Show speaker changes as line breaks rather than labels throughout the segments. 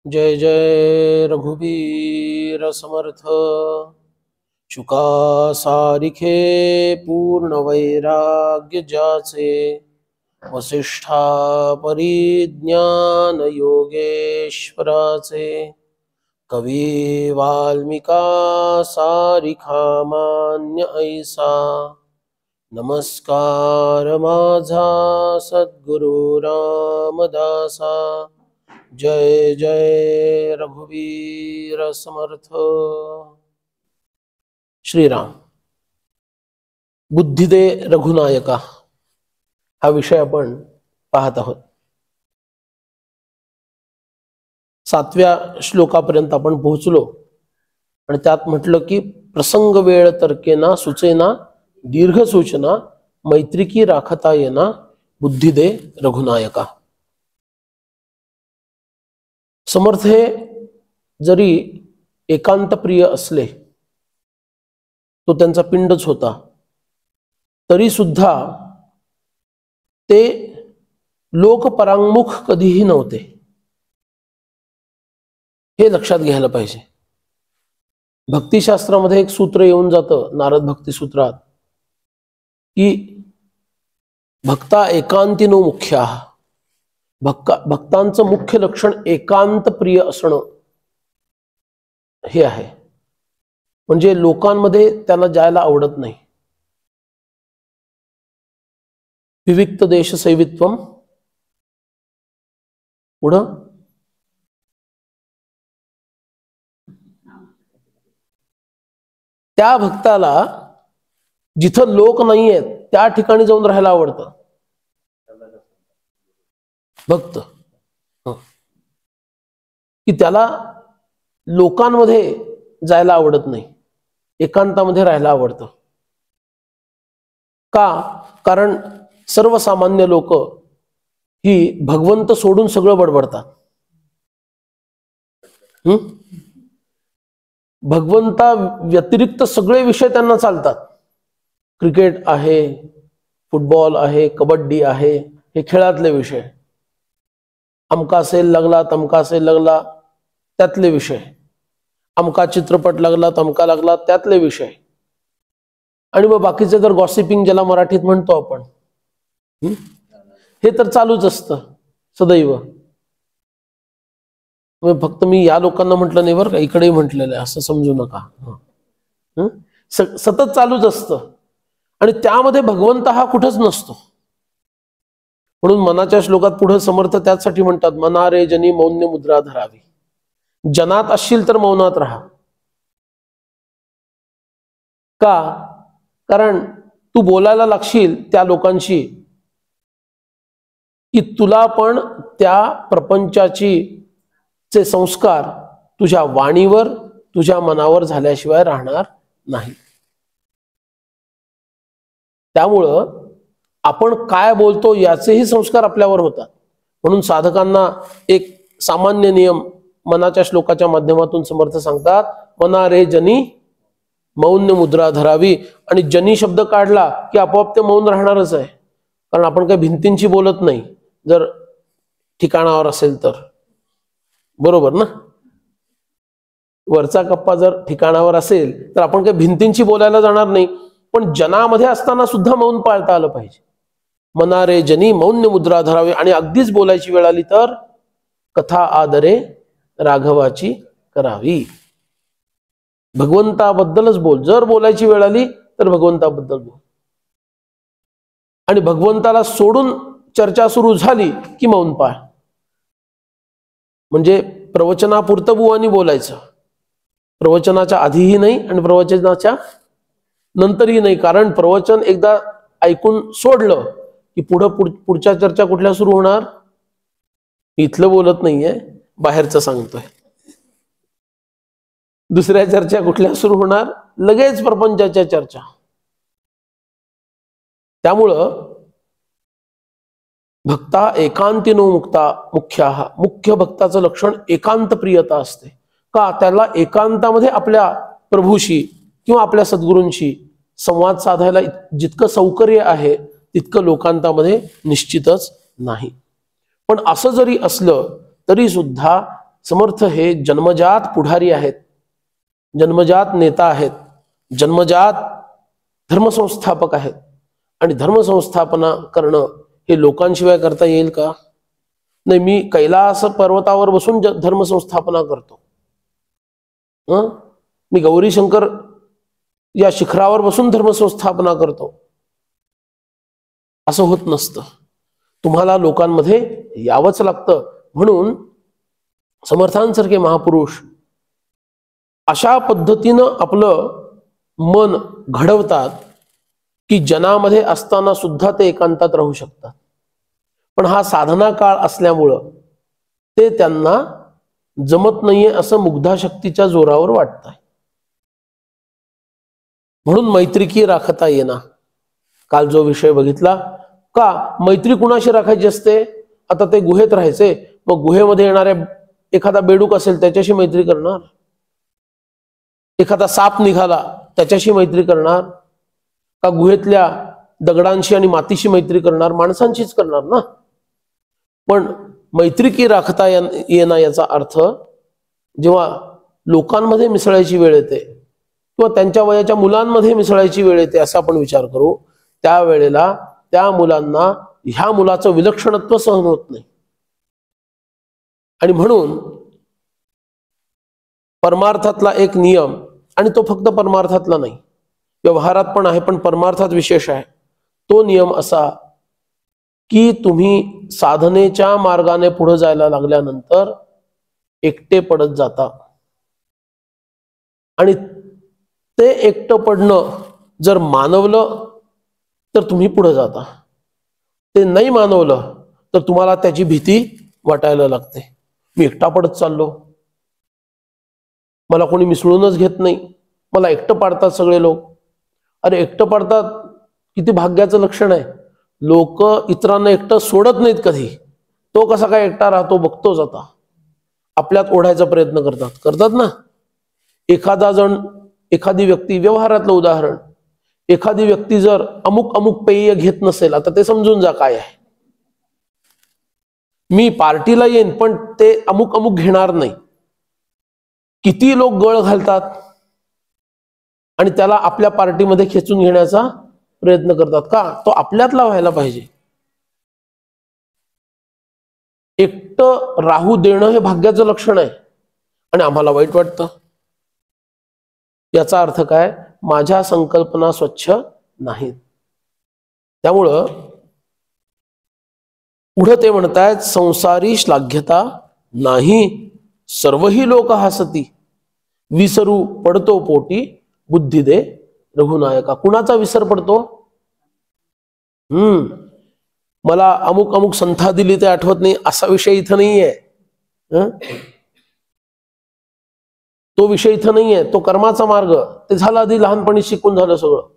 जय जय रघुवीर समर्थ। शुका सारिखे पूर्ण वैराग्य जाचे, वसिष्ठा परिज्ञान योगेश्वराचे। कवी वाल्मिका सारिखा मान्य ऐसा, नमस्कार माझा सद्गुरु रामदासा। जय जय रघुवीर समर्थ। श्रीराम। बुद्धी दे रघुनायका हा विषय आपण पाहत आहोत। 7व्या श्लोकापर्यंत आपण पोहोचलो आणि त्यात म्हटलं की प्रसंग वेळ तर्केना सुचेना दीर्घ सूचना, मैत्रिकी राखता येना बुद्धी दे रघुनायका। समर्थ हे जरी एकांत प्रिय असले, तो त्यांचा पिंडच होता, तरी सुद्धा ते लोकपरांगमुख कधीही नव्हते, हे लक्षात घ्यायला पाहिजे। भक्तिशास्त्रामध्ये एक सूत्र येऊन जातं, नारद भक्ती सूत्रात, की भक्ता एकांतिनो मुख्याः। भक्तांचं मुख्य लक्षण एकांत प्रिय असणं हे आहे। म्हणजे लोकांमध्ये त्याला जायला आवडत नाही। विविक्त देश सैवित्वम, पुढं त्या भक्ताला जिथं लोक नाही आहेत त्या ठिकाणी जाऊन राहायला आवडतं भक्त, की त्याला लोकांमध्ये जायला आवडत नाही, एकांतामध्ये राहायला आवडतं। का? कारण सर्वसामान्य लोक ही भगवंत सोडून सगळं बडबडतात। भगवंता व्यतिरिक्त सगळे विषय त्यांना चालतात। क्रिकेट आहे, फुटबॉल आहे, कबड्डी आहे, हे खेळातले विषय। अमका सेल लागला, तमका सेल लागला, त्यातले विषय। अमका चित्रपट लागला, तमका लागला, त्यातले विषय। आणि मग बाकीचे तर गॉसिपिंग, ज्याला मराठीत म्हणतो आपण, हे तर चालूच असतं सदैव। फक्त मी या लोकांना म्हटलं नाही बरं का, इकडेही म्हटलेलं आहे, असं समजू नका। सतत चालूच असतं आणि त्यामध्ये भगवंत हा कुठंच नसतो। म्हणून मनाच्या श्लोकात पुढे समर्थ त्यासाठी म्हणतात, मना रे जनी मौन्य मुद्रा धरावी। जनात असशील तर मौनात राहा। का? कारण तू बोलायला लागशील त्या लोकांशी की तुला पण त्या प्रपंचाची चे संस्कार तुझ्या वाणीवर, तुझ्या मनावर झाल्याशिवाय राहणार नाही। त्यामुळं आपण काय बोलतो याचेही संस्कार आपल्यावर होतात। म्हणून साधकांना एक सामान्य नियम मनाच्या श्लोकाच्या माध्यमातून समर्थ सांगतात, मना रे जनी मौन्य मुद्रा धरावी। आणि जनी शब्द काढला की आपोआप ते मौन राहणारच आहे, कारण आपण काही भिंतींची बोलत नाही। जर ठिकाणावर असेल तर बरोबर ना, वरचा कप्पा जर ठिकाणावर असेल तर आपण काही भिंतींची बोलायला जाणार नाही, पण जनामध्ये असताना सुद्धा मौन पाळता आलं पाहिजे। मना रे जनी मौन्य मुद्रा धरावी। आणि अगदीच बोलायची वेळ आली तर कथा आदरे राघवाची करावी। भगवंताबद्दलच बोल। जर बोलायची वेळ आली तर भगवंताबद्दल बोल। आणि भगवंताला सोडून चर्चा सुरू झाली की मौन पाळ। म्हणजे प्रवचनापुरतं बुवानी बोलायचं, प्रवचनाच्या आधीही नाही आणि प्रवचनाच्या नंतरही नाही। कारण प्रवचन एकदा ऐकून सोडलं की पुढच्या चर्चा कुठल्या सुरू होणार? इथलं बोलत नाहीये, बाहेरचं सांगतोय। दुसऱ्या चर्चा कुठल्या सुरू होणार? लगेच प्रपंचाच्या चर्चा। त्यामुळं भक्ता एकांतिनो मुक्ता मुख्याः। मुख्य भक्ताचं लक्षण एकांत प्रियता असते। का? त्याला एकांतामध्ये आपल्या प्रभूशी किंवा आपल्या सद्गुरूंशी संवाद साधायला जितकं सौकर्य आहे तितकं लोकांतामध्ये निश्चितच नाही। पण असं जरी असलं तरी सुद्धा समर्थ हे जन्मजात पुढारी आहेत, जन्मजात नेता आहेत, जन्मजात धर्मसंस्थापक आहेत. आणि धर्मसंस्थापना करणं हे लोकांशिवाय करता येईल का? नाही, मी कैलास पर्वतावर बसून धर्मसंस्थापना करतो, मी गौरी शंकर या शिखरावर बसून धर्मसंस्थापना करतो, असं होत नसतं. तुम्हाला लोकांमध्ये यावंच लागतं. म्हणून समर्थांसारखे महापुरुष अशा पद्धतीनं आपलं मन घडवतात की जनामध्ये असताना सुद्धा ते एकांतात राहू शकतात. पण हा साधना काळ असल्यामुळं ते त्यांना जमत नाहीये असं मुग्धाशक्तीच्या जोरावर वाटतंय. म्हणून मैत्रिकी राखता येणार. काल जो विषय बघितला, का मैत्री कुणाशी राखायची असते? आता ते गुहेत राहायचे, मग गुहेमध्ये येणाऱ्या एखादा बेडूक असेल त्याच्याशी मैत्री करणार, एखादा साप निघाला त्याच्याशी मैत्री करणार, का गुहेतल्या दगडांशी आणि मातीशी मैत्री करणार? माणसांशीच करणार ना. पण मैत्रिकी राखता येणं याचा अर्थ जेव्हा लोकांमध्ये मिसळायची वेळ येते किंवा त्यांच्या वयाच्या मुलांमध्ये मिसळायची वेळ येते असा आपण विचार करू, त्यावेळेला त्या मुलांना ह्या मुलाचं विलक्षणत्व सहन होत नाही. आणि म्हणून परमार्थातला एक नियम, आणि तो फक्त परमार्थातला नाही, व्यवहारात पण आहे पण परमार्थात विशेष आहे, तो नियम असा की तुम्ही साधनेच्या मार्गाने पुढे जायला लागल्यानंतर एकटे पडत जाता. आणि ते एकटं पडणं जर मानवलं तर तुम्ही पुढे जाता, ते नाही मानवलं तर तुम्हाला त्याची भीती वाटायला लागते. मी एकटा पडत चाललो, मला कोणी मिसळूनच घेत नाही, मला एकटं पाडतात सगळे लोक. अरे एकटं पाडतात, किती भाग्याचं लक्षण आहे. लोक इतरांना एकटं सोडत नाहीत कधी. तो कसा काय एकटा राहतो बघतोच आता. आपल्यात ओढायचा प्रयत्न करतात ना. एखादी व्यक्ती, व्यवहारातलं उदाहरण, एखादी व्यक्ती जर अमुक अमुक पेय घेत नसेल, आता ते समजून जा काय आहे. मी पार्टीला येईन पण ते अमुक अमुक घेणार नाही. किती लोक गळ घालतात आणि त्याला आपल्या पार्टीमध्ये खेचून घेण्याचा प्रयत्न करतात. का? तो आपल्यातला व्हायला पाहिजे. एकटं राहू देणं हे भाग्याचं लक्षण आहे आणि आम्हाला वाईट वाटतं. याचा अर्थ काय? माझ्या संकल्पना स्वच्छ नाहीत. त्यामुळं पुढे ते म्हणतायत, संसारी श्लाघ्यता नाही, सर्वही लोक हसती, विसरू पडतो पोटी, बुद्धी दे रघुनायका. कुणाचा विसर पडतो? मला अमुक अमुक संथा दिली ते आठवत नाही असा विषय इथं नाहीये. तो विषय इथं नाहीये. तो कर्माचा मार्ग, ते झालं आधी लहानपणी शिकून झालं सगळं.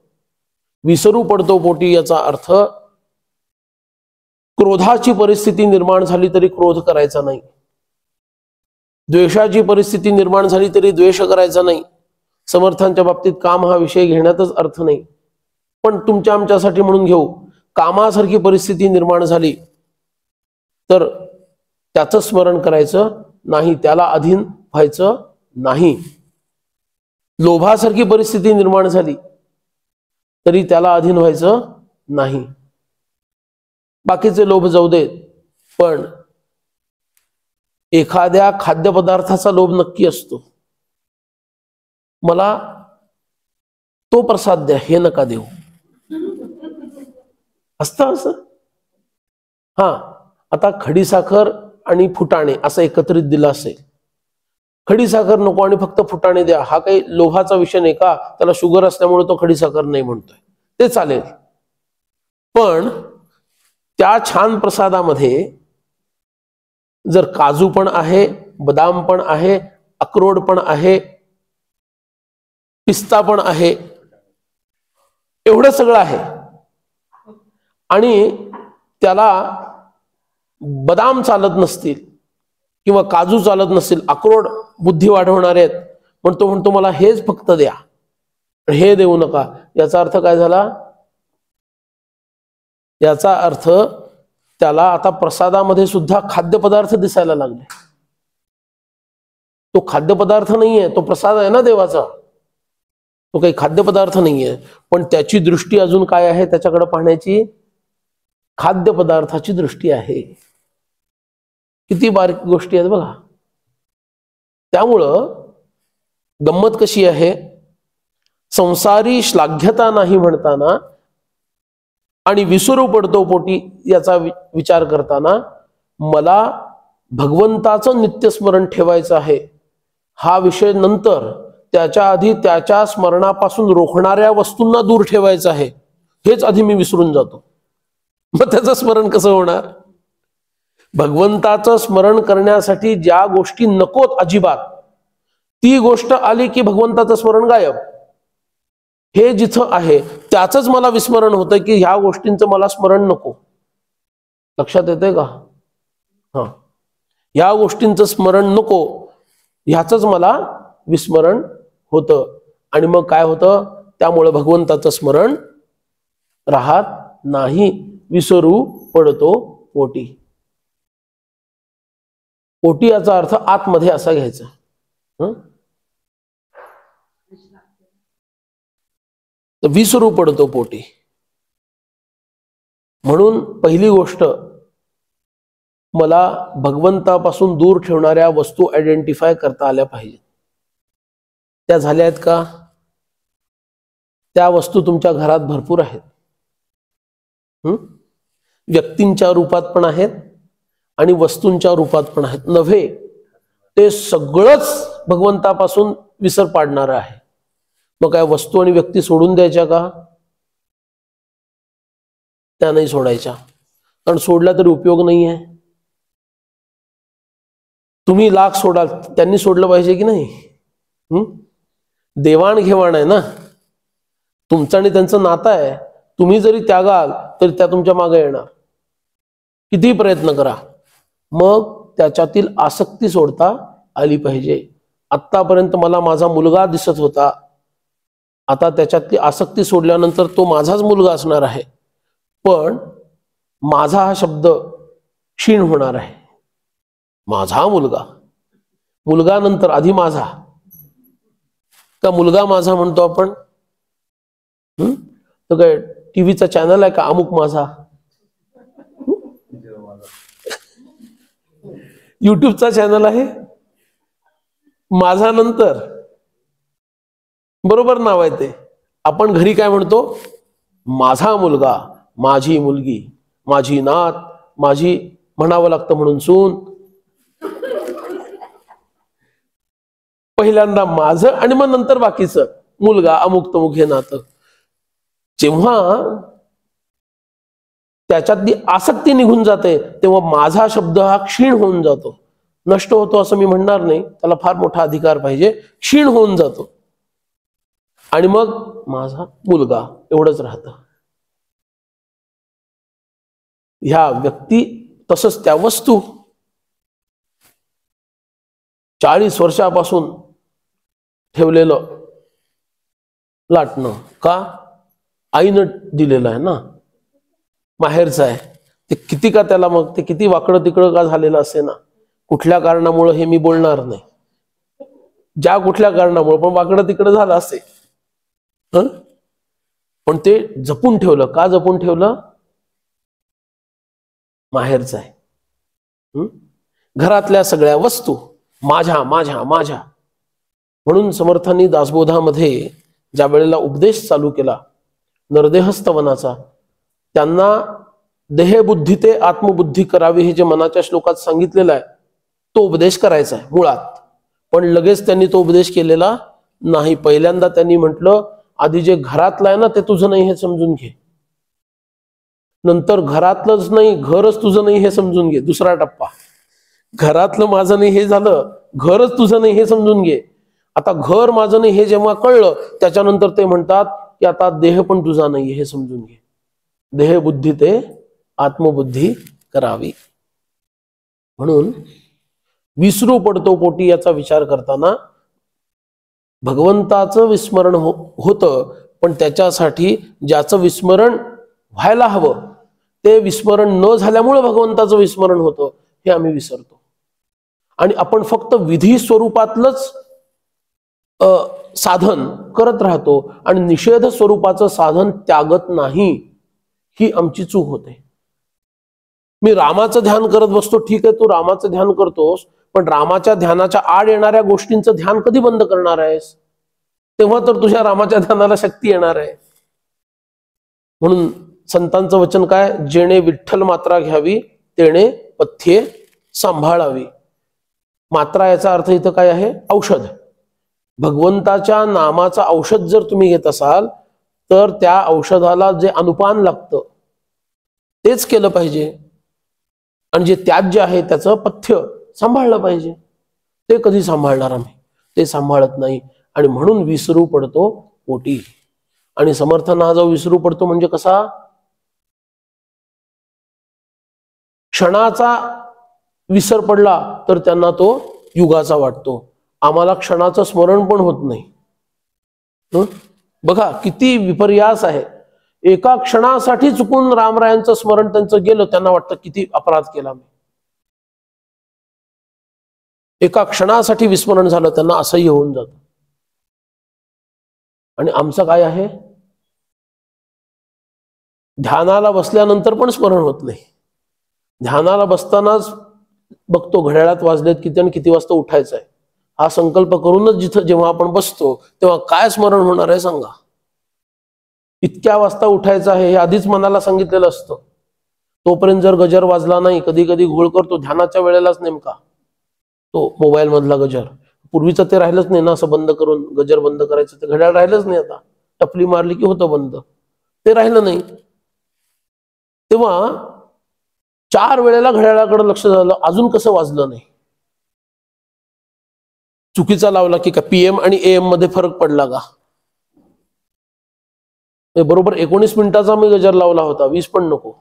विसरू पडतो पोटी याचा अर्थ क्रोधाची परिस्थिती निर्माण झाली तरी क्रोध करायचा नाही, द्वेषाची परिस्थिती निर्माण झाली तरी द्वेष करायचा नाही. समर्थांच्या बाबतीत काम हा विषय घेण्यातच अर्थ नाही, पण तुमच्या आमच्यासाठी म्हणून घेऊ. कामासारखी परिस्थिती निर्माण झाली तर त्याचं स्मरण करायचं नाही, त्याला अधीन व्हायचं नाही. लोभासारखी परिस्थिती निर्माण झाली तरी त्याला अधीन व्हायचं नाही. बाकीचे लोभ जाऊ देत, पण एखाद्या खाद्यपदार्थाचा लोभ नक्की असतो. मला तो प्रसाद द्या, हे नका देऊ, असतं असं. आता खडीसाखर आणि फुटाणे असं एकत्रित दिलं असेल, खडीसाखर नको आणि फक्त फुटाणे द्या, हा काही लोभाचा विषय नाही का? त्याला शुगर असल्यामुळे तो खडीसाखर नाही म्हणतोय, ते चालेल. पण त्या छान प्रसादामध्ये जर काजू पण आहे, बदाम पण आहे, अक्रोड पण आहे, पिस्ता पण आहे, एवढं सगळं आहे, आणि त्याला बदाम चालत नसतील किंवा काजू चालत नसतील, अक्रोड बुद्धी वाढवणारे आहेत, पण तो म्हणतो मला हेच फक्त द्या, हे देऊ नका. याचा अर्थ काय झाला? याचा अर्थ त्याला आता प्रसादामध्ये सुद्धा खाद्यपदार्थ दिसायला लागले. तो खाद्यपदार्थ नाहीये, तो प्रसाद आहे ना देवाचा, तो काही खाद्यपदार्थ नाहीये, पण त्याची दृष्टी अजून काय आहे त्याच्याकडे पाहण्याची, खाद्यपदार्थाची दृष्टी आहे. किती बारीक गोष्टी आहेत बघा. त्यामुळं गंमत कशी आहे, संसारी श्लाघ्यता नाही म्हणताना आणि विसरू पडतो पोटी याचा विचार करताना मला भगवंताचं नित्यस्मरण ठेवायचं आहे हा विषय नंतर, त्याच्या आधी त्याच्या स्मरणापासून रोखणाऱ्या वस्तूंना दूर ठेवायचं आहे हेच आधी मी विसरून जातो. मग त्याचं स्मरण कसं होणार? भगवंताचं स्मरण करण्यासाठी ज्या गोष्टी नकोत अजिबात, ती गोष्ट आली की भगवंताचं स्मरण गायब. हे जिथं आहे त्याचंच मला विस्मरण होतं की ह्या गोष्टींचं मला स्मरण नको. लक्षात येतंय का? हा, ह्या गोष्टींचं स्मरण नको ह्याचंच मला विस्मरण होतं. आणि मग काय होतं, त्यामुळे भगवंताचं स्मरण राहत नाही, विसरू पडतो पोटी. पोटी याचा अर्थ आतमध्ये असा घ्यायचा. तर विसरू पडतो पोटी. म्हणून पहिली गोष्ट, मला भगवंतापासून दूर ठेवणाऱ्या वस्तू आयडेंटिफाय करता आल्या पाहिजेत. त्या झाल्या आहेत का? त्या वस्तू तुमच्या घरात भरपूर आहेत. व्यक्तींच्या रूपात पण आहेत आणि वस्तूंच्या रूपात पण आहेत. नव्हे ते सगळंच भगवंतापासून विसर पाडणार आहे. मग काय वस्तू आणि व्यक्ती सोडून द्यायच्या का? त्या नाही सोडायच्या, कारण सोडला तरी उपयोग नाही आहे. तुम्ही लाख सोडाल, त्यांनी सोडलं पाहिजे की नाही? देवाणघेवाण आहे ना, तुमचं आणि त्यांचं नातं आहे. तुम्ही जरी त्यागाल तरी त्या तुमच्या मागे येणार, किती प्रयत्न करा. मग त्याच्यातील आसक्ती सोडता आली पाहिजे. आतापर्यंत मला माझा मुलगा दिसत होता, आता त्याच्यातली आसक्ती सोडल्यानंतर तो माझाच मुलगा असणार आहे, पण माझा हा शब्द क्षीण होणार आहे. माझा मुलगा, मुलगा नंतर आधी माझा, का मुलगा माझा म्हणतो आपण? तर काय टीव्हीचा चॅनल आहे का अमुक माझा? युट्यूबचा चॅनल आहे माझा नंतर, बरोबर नाव आहे ते. आपण घरी काय म्हणतो? माझा मुलगा, माझी मुलगी, माझी नात, माझी म्हणावं लागतं म्हणून सून. पहिल्यांदा माझं आणि मग नंतर बाकीचं, मुलगा अमुक तमुक हे नातं. जेव्हा त्याच्यातली आसक्ती निघून जाते तेव्हा माझा शब्द हा क्षीण होऊन जातो. नष्ट होतो असं मी म्हणणार नाही, त्याला फार मोठा अधिकार पाहिजे. क्षीण होऊन जातो आणि मग माझा मुलगा एवढंच राहतं. ह्या व्यक्ती तसंच त्या वस्तू 40 वर्षापासून ठेवलेलं लाटणं, का? आईनं दिलेलं आहे ना, माहेरचं आहे ते. किती का त्याला मग ते किती वाकडं तिकडं का झालेलं असे ना, कुठल्या कारणामुळे हे मी बोलणार नाही, ज्या कुठल्या कारणामुळे, पण वाकडं तिकडं झालं असे. पण ते जपून ठेवलं. का जपून ठेवलं? माहेरचं आहे. घरातल्या सगळ्या वस्तू माझ्या माझ्या माझ्या म्हणून समर्थांनी दासबोधामध्ये ज्या वेळेला उपदेश चालू केला नरदेहस्तवनाचा, त्यांना देहबुद्धी ते आत्मबुद्धी करावी हे जे मनाच्या श्लोकात सांगितलेलं आहे तो उपदेश करायचा आहे मुळात. पण लगेच त्यांनी तो उपदेश केलेला नाही. पहिल्यांदा त्यांनी म्हटलं, आधी जे घरातलं आहे ना ते तुझं नाही हे समजून घे, नंतर घरातलंच नाही घरच तुझं नाही हे समजून घे. दुसरा टप्पा, घरातलं माझं नाही हे झालं, घरच तुझं नाही हे समजून घे. आता घर माझं नाही हे जेव्हा कळलं त्याच्यानंतर ते म्हणतात की आता देह पण तुझा नाही हे समजून घे. देहबुद्धी ते आत्मबुद्धी करावी. म्हणून विसरू पडतो पोटी याचा विचार करताना भगवंताचं विस्मरण होतं, पण त्याच्यासाठी ज्याचं विस्मरण व्हायला हवं ते विस्मरण न झाल्यामुळे भगवंताचं विस्मरण होतं हे आम्ही विसरतो. आणि आपण फक्त विधी स्वरूपातलंच साधन करत राहतो आणि निषेध स्वरूपाचं साधन त्यागत नाही, ही आमची चूक होते. मी रामाचं ध्यान करत बसतो, ठीक आहे, तू रामाचं ध्यान करतोस, पण रामाच्या ध्यानाच्या आड येणाऱ्या गोष्टींचं ध्यान कधी बंद करणार आहेस? तेव्हा तर तुझ्या रामाच्या ध्यानाला शक्ती येणार आहे. म्हणून संतांचं वचन काय? जेणे विठ्ठल मात्रा घ्यावी तेणे पथ्ये सांभाळावी. मात्रा याचा अर्थ इथं काय आहे? औषध. भगवंताच्या नामाचं औषध जर तुम्ही घेत असाल तर त्या औषधाला जे अनुपान लागतं तेच केलं पाहिजे आणि जे त्याज्य आहे त्याचं पथ्य सांभाळलं पाहिजे. ते कधी सांभाळणार आम्ही? ते सांभाळत नाही आणि म्हणून विसरू पडतो पोटी. आणि समर्थांना जो विसरू पडतो म्हणजे कसा? क्षणाचा विसर पडला तर त्यांना तो युगाचा वाटतो. आम्हाला क्षणाचं स्मरण पण होत नाही. बघा किती विपर्यास आहे. एका क्षणासाठी चुकून रामरायांचं स्मरण त्यांचं गेलं, त्यांना वाटतं किती अपराध केला मी. एका क्षणासाठी विस्मरण झालं, त्यांना असह्य होऊन जात. आणि आमचं काय आहे? ध्यानाला बसल्यानंतर पण स्मरण होत नाही. ध्यानाला बसतानाच बघतो घड्याळात वाजलेत किती आणि किती वाजता उठायचं आहे, हा संकल्प करूनच जेव्हा आपण बसतो तेव्हा काय स्मरण होणार आहे सांगा? इतक्या वाजता उठायचं आहे हे आधीच मनाला सांगितलेलं असतं. तोपर्यंत जर गजर वाजला नाही, कधी कधी घोळ करतो ध्यानाच्या वेळेलाच नेमका तो मोबाईल मधला गजर. पूर्वीचं ते राहिलंच नाही ना, असं बंद करून गजर बंद करायचं, ते घड्याळ राहिलंच नाही. आता टपली मारली की होतं बंद, ते राहिलं नाही. तेव्हा 4 वेळेला घड्याळाकडे लक्ष झालं, अजून कसं वाजलं नाही. चुकीचा लावला की का PM आणि AM मध्ये फरक पडला का? बरोबर 19 मिनिटाचा मी गजर लावला होता, 20 पण नको,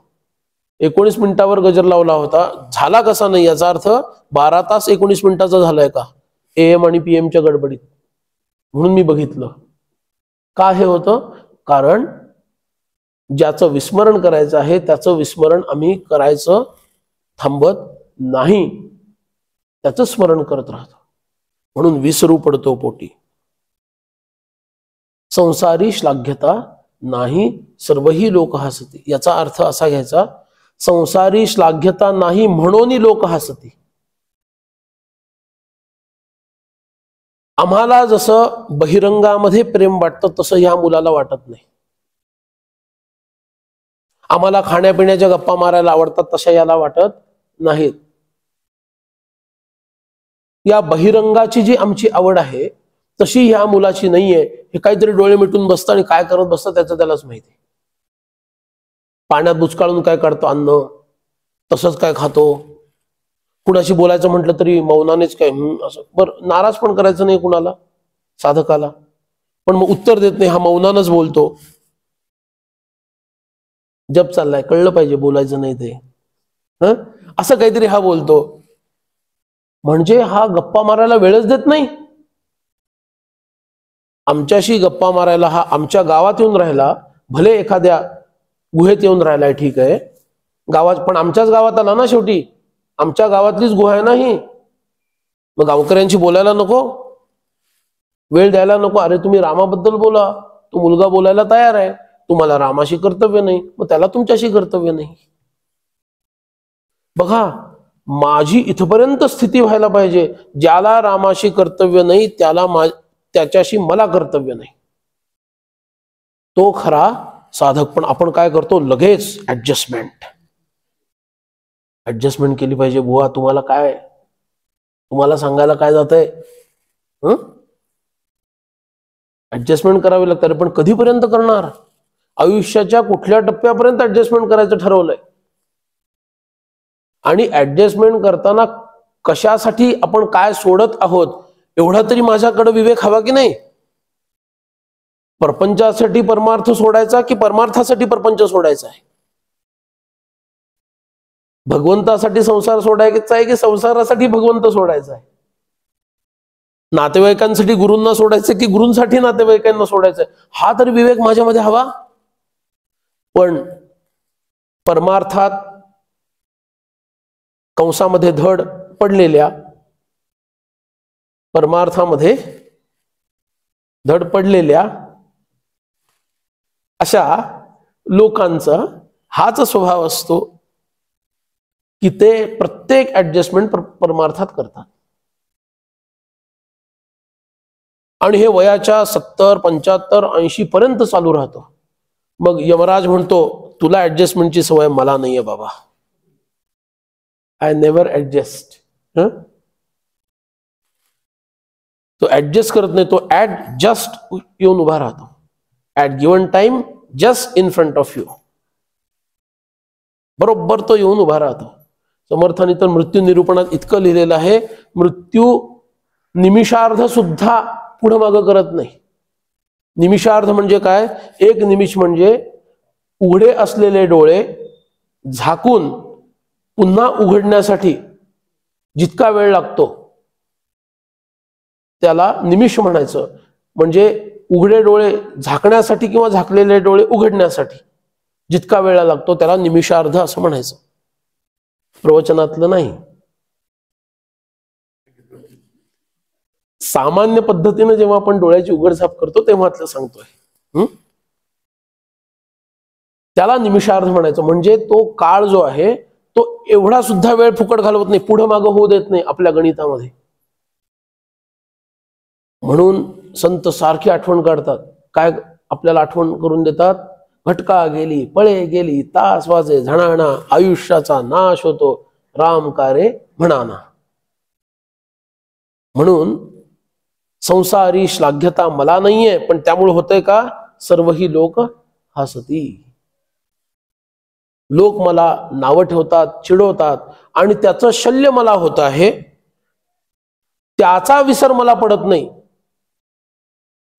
19 मिनिटावर गजर लावला होता, झाला कसा नाही याचा अर्थ 12 तास 19 मिनिटाचा झालाय का AM आणि PMच्या गडबडीत? म्हणून मी बघितलं का हे होतं. कारण ज्याचं विस्मरण करायचं आहे त्याचं विस्मरण आम्ही करायचं थांबत नाही, त्याचं स्मरण करत राहतो. म्हणून विसरू पडतो पोटी. संसारी श्लाघ्यता नाही सर्वही लोक हसती. याचा अर्थ असा घ्यायचा, संसारी श्लाघ्यता नाही म्हणून लोक हसती. आम्हाला जसं बहिरंगामध्ये प्रेम वाटतं तसं या मुलाला वाटत नाही. आम्हाला खाण्यापिण्याच्या गप्पा मारायला आवडतात तशा याला वाटत नाहीत. या बहिरंगाची जी आमची आवड आहे तशी ह्या मुलाची नाहीये. हे काहीतरी डोळे मिटून बसतं आणि काय करत बसतं त्याचं त्यालाच माहिती. पाण्यात बुचकाळून काय काढतो अन्न, तसंच काय खातो. कुणाशी बोलायचं म्हटलं तरी मौनानेच काय असं. बरं नाराज पण करायचं नाही कुणाला, साधकाला, पण मग उत्तर देत नाही, हा मौनानच बोलतो. जप चाललाय, कळलं पाहिजे बोलायचं नाही ते, असं काहीतरी हा बोलतो. म्हणजे हा गप्पा मारायला वेळच देत नाही. आमच्याशी गप्पा मारायला हा आमच्या गावात येऊन राहिला, भले एखाद्या गुहेत येऊन राहिलाय ठीक आहे, गावात, पण आमच्याच गावात आला ना शेवटी, आमच्या गावातलीच गुहा आहे ना ही. मग गावकऱ्यांशी बोलायला नको, वेळ द्यायला नको? अरे तुम्ही रामाबद्दल बोला, तो मुलगा बोलायला तयार आहे, तुम्हाला रामाशी कर्तव्य नाही, मग त्याला तुमच्याशी कर्तव्य नाही. बघा माझी इथपर्यंत स्थिती व्हायला पाहिजे, ज्याला रामाशी कर्तव्य नाही त्याच्याशी मला कर्तव्य नाही, तो खरा साधक. पण आपण काय करतो, लगेच ऍडजस्टमेंट केली पाहिजे. बुवा तुम्हाला काय, तुम्हाला सांगायला काय जातंय, ऍडजस्टमेंट करावी लागते. पण कधीपर्यंत करणार? आयुष्याच्या कुठल्या टप्प्यापर्यंत ऍडजस्टमेंट करायचं ठरवलंय? आणि ऍडजस्टमेंट करताना कशासाठी आपण काय सोडत आहोत एवढा तरी माझ्याकडे विवेक हवा की नाही? परपंचासाठी परमार्थ सोडायचा की परमार्थासाठी परपंच सोडायचा आहे? भगवंतासाठी संसार सोडायचा आहे की संसारासाठी भगवंत सोडायचा आहे? नातेवाईकांसाठी गुरूंना सोडायचं की गुरूंसाठी नातेवाईकांना सोडायचंय? हा तरी विवेक माझ्यामध्ये हवा. पण परमार्थात कंसामध्ये धड पडलेल्या परमार्थामध्ये धड पडलेल्या अशा लोकांचा हाच स्वभाव असतो की ते प्रत्येक ऍडजस्टमेंट परमार्थात करतात. आणि हे वयाच्या 70, 75, 80 पर्यंत चालू राहतो. मग यमराज म्हणतो तुला ऍडजस्टमेंटची सवय, मला नाहीये बाबा, आय नेव्हर ऍडजस्ट. तो ऍडजस्ट करत नाही, तो जस्ट येऊन उभा राहतो at given time, just in front of you. बरोबर तो येऊन उभा राहतो. समर्थांनी तर मृत्यू निरूपणात इतकं लिहिलेलं आहे, मृत्यू निमिषार्ध सुद्धा पुढं मागं करत नाही. निमिषार्ध म्हणजे काय? एक निमिष म्हणजे उघडे असलेले डोळे झाकून पुन्हा उघडण्यासाठी जितका वेळ लागतो त्याला निमिष म्हणायचं. म्हणजे उघडे डोळे झाकण्यासाठी किंवा झाकलेले डोळे उघडण्यासाठी जितका वेळ लागतो त्याला निमिषार्ध असं म्हणायचं, प्रवचनातलं नाही. सामान्य पद्धतीने जेव्हा आपण डोळ्याची उघडझाप करतो तेव्हातलं सांगतोय, त्याला निमिषार्ध म्हणायचं. म्हणजे तो काळ जो आहे तो एवढा सुद्धा वेळ फुकट घालवत नाही, पुढं मागं होऊ देत नाही आपल्या गणितामध्ये. म्हणून संत सारखी आठवण काढतात. काय आपल्याला आठवण करून देतात? घटका गेली, पळे गेली, तास वाजे झणाणा, आयुष्याचा नाश होतो, राम कारे म्हणाना. म्हणून संसारी श्लाघ्यता मला नाहीये, पण त्यामुळे होतंय का? सर्वही लोक हसती. लोक मला नावं ठेवतात, चिडवतात, आणि त्याचं शल्य मला होत आहे. त्याचा विसर मला पडत नाही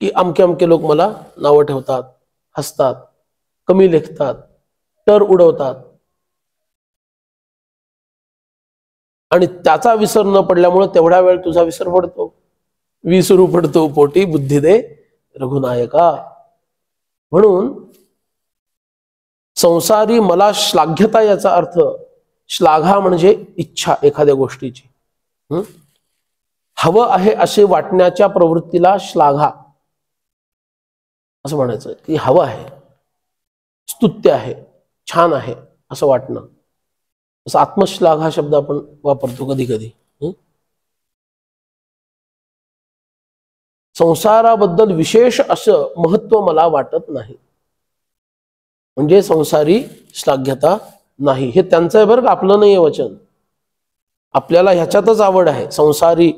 की अमके अमके लोक मला नावं ठेवतात, हसतात, कमी लेखतात, टर उडवतात. आणि त्याचा विसर न पडल्यामुळे तेवढा वेळ तुझा विसर पडतो. विसरू पडतो पोटी बुद्धी दे रघुनायका. म्हणून संसारी मला श्लाघ्यता याचा अर्थ, श्लाघा म्हणजे इच्छा एखाद्या गोष्टीची, हवं आहे असे वाटण्याच्या प्रवृत्तीला श्लाघा असं म्हणायचं. की हवं आहे, स्तुत्य आहे, छान आहे असं वाटणं. असं आत्मश्लाघ हा शब्द आपण वापरतो कधी कधी. संसाराबद्दल विशेष असं महत्व मला वाटत नाही, म्हणजे संसारी श्लाघ्यता नाही. हे त्यांचं आहे बरं का, आपलं नाही आहे वचन. आपल्याला ह्याच्यातच आवड आहे, संसारी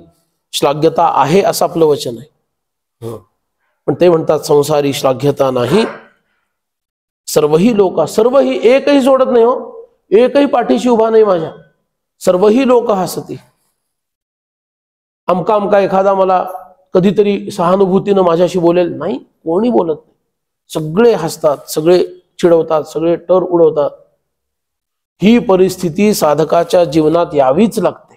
श्लाघ्यता आहे असं आपलं वचन आहे. पण ते म्हणतात संसारी श्लाघ्यता नाही. सर्वही लोक, सर्वही एकही सोडत नाही हो, एकही पाठीशी उभा नाही माझ्या. सर्वही लोक हसती. अमका अमका एखादा मला कधीतरी सहानुभूतीनं माझ्याशी बोलेल, नाही, कोणी बोलत नाही. सगळे हसतात, सगळे चिडवतात, सगळे टर उडवतात. ही परिस्थिती साधकाच्या जीवनात यावीच लागते,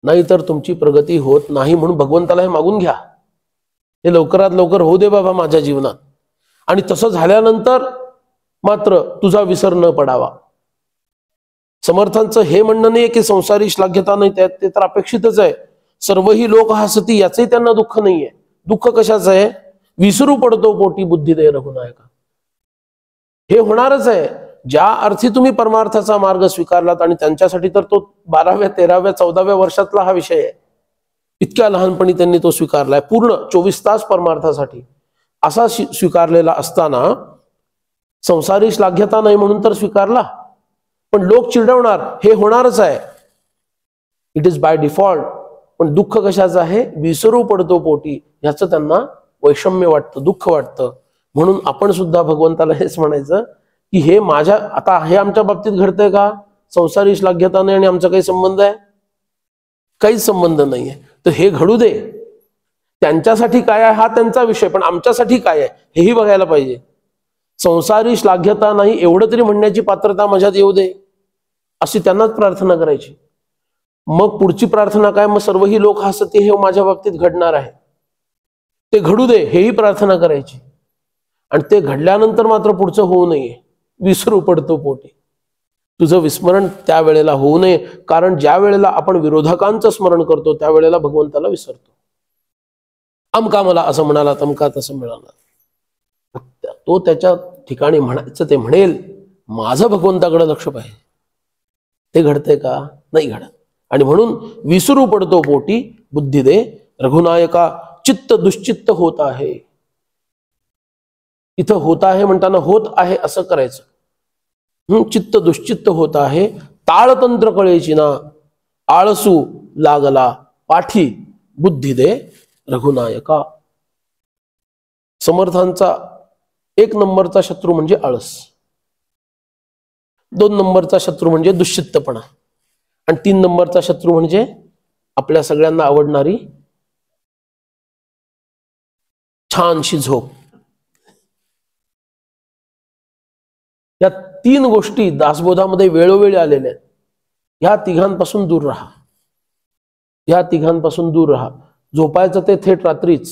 नाहीतर तुमची प्रगती होत नाही. म्हणून भगवंताला हे मागून घ्या, हे लवकरात लवकर होऊ दे बाबा माझ्या जीवनात. आणि तसं झाल्यानंतर मात्र तुझा विसर न पडावा. समर्थांचं हे म्हणणं नाही की संसारी श्लाघ्यता नाही, ते तर अपेक्षितच आहे. सर्वही लोक हसती याचंही त्यांना दुःख नाहीये. दुःख कशाचं आहे? विसरू पडतो पोटी बुद्धी दे रघुनायका. हे होणारच आहे. ज्या अर्थी तुम्ही परमार्थाचा मार्ग स्वीकारलात, आणि त्यांच्यासाठी तर तो 12व्या 13व्या 14व्या वर्षातला हा विषय आहे. इतक्या लहानपणी त्यांनी तो स्वीकारलाय, पूर्ण 24 तास परमार्थासाठी असा स्वीकारलेला असताना संसारी श्लाघ्यता नाही म्हणून तर स्वीकारला. पण लोक चिडवणार, हे होणारच आहे, इट इज बाय डिफॉल्ट. पण दुःख कशाचं आहे? विसरू पडतो पोटी, ह्याचं त्यांना वैषम्य वाटतं, दुःख वाटतं. म्हणून आपण सुद्धा भगवंताला हेच म्हणायचं की हे माझ्या, आता हे आमच्या बाबतीत घडतंय का? संसारी श्लाघ्यता नाही आणि आमचा काही संबंध आहे? काहीच संबंध नाहीये. तर हे घडू दे. त्यांच्यासाठी काय आहे हा त्यांचा विषय, पण आमच्यासाठी काय आहे हेही बघायला पाहिजे. संसारी श्लाघ्यता नाही एवढं तरी म्हणण्याची पात्रता माझ्यात येऊ दे, अशी त्यांनाच प्रार्थना करायची. मग पुढची प्रार्थना काय? मग सर्वही लोक हसते हे माझ्या बाबतीत घडणार आहे, ते घडू दे हेही प्रार्थना करायची. आणि ते घडल्यानंतर मात्र पुढचं होऊ नये, विसरू पडतो पोटी. तुझं विस्मरण त्यावेळेला होऊ नये, कारण ज्या वेळेला आपण विरोधकांचं स्मरण करतो त्यावेळेला भगवंताला विसरतो. अमका मला असं म्हणाला, तमका तसं मिळाला. तो त्याच्या ठिकाणी म्हणायचं ते म्हणेल, माझं भगवंताकडे लक्ष पाहिजे. ते घडतंय का? नाही घडत. आणि म्हणून विसरू पडतो पोटी बुद्धी दे रघुनायका, चित्त दुश्चित्त होत आहे. इथं होत आहे म्हणताना होत आहे असं करायचं. चित्त दुश्चित्त होत आहे, ताळतंत्र कळेची ना, आळसू लागला पाठी, बुद्धी दे रघुनायका. समर्थांचा 1 नंबरचा शत्रू म्हणजे आळस, 2 नंबरचा शत्रू म्हणजे दुश्चित्तपणा, आणि 3 नंबरचा शत्रू म्हणजे आपल्या सगळ्यांना आवडणारी छानशी झोप. या 3 गोष्टी दासबोधामध्ये वेळोवेळी आलेल्या आहेत. ह्या तिघांपासून दूर राहा, ह्या तिघांपासून दूर राहा. झोपायचं ते थेट रात्रीच,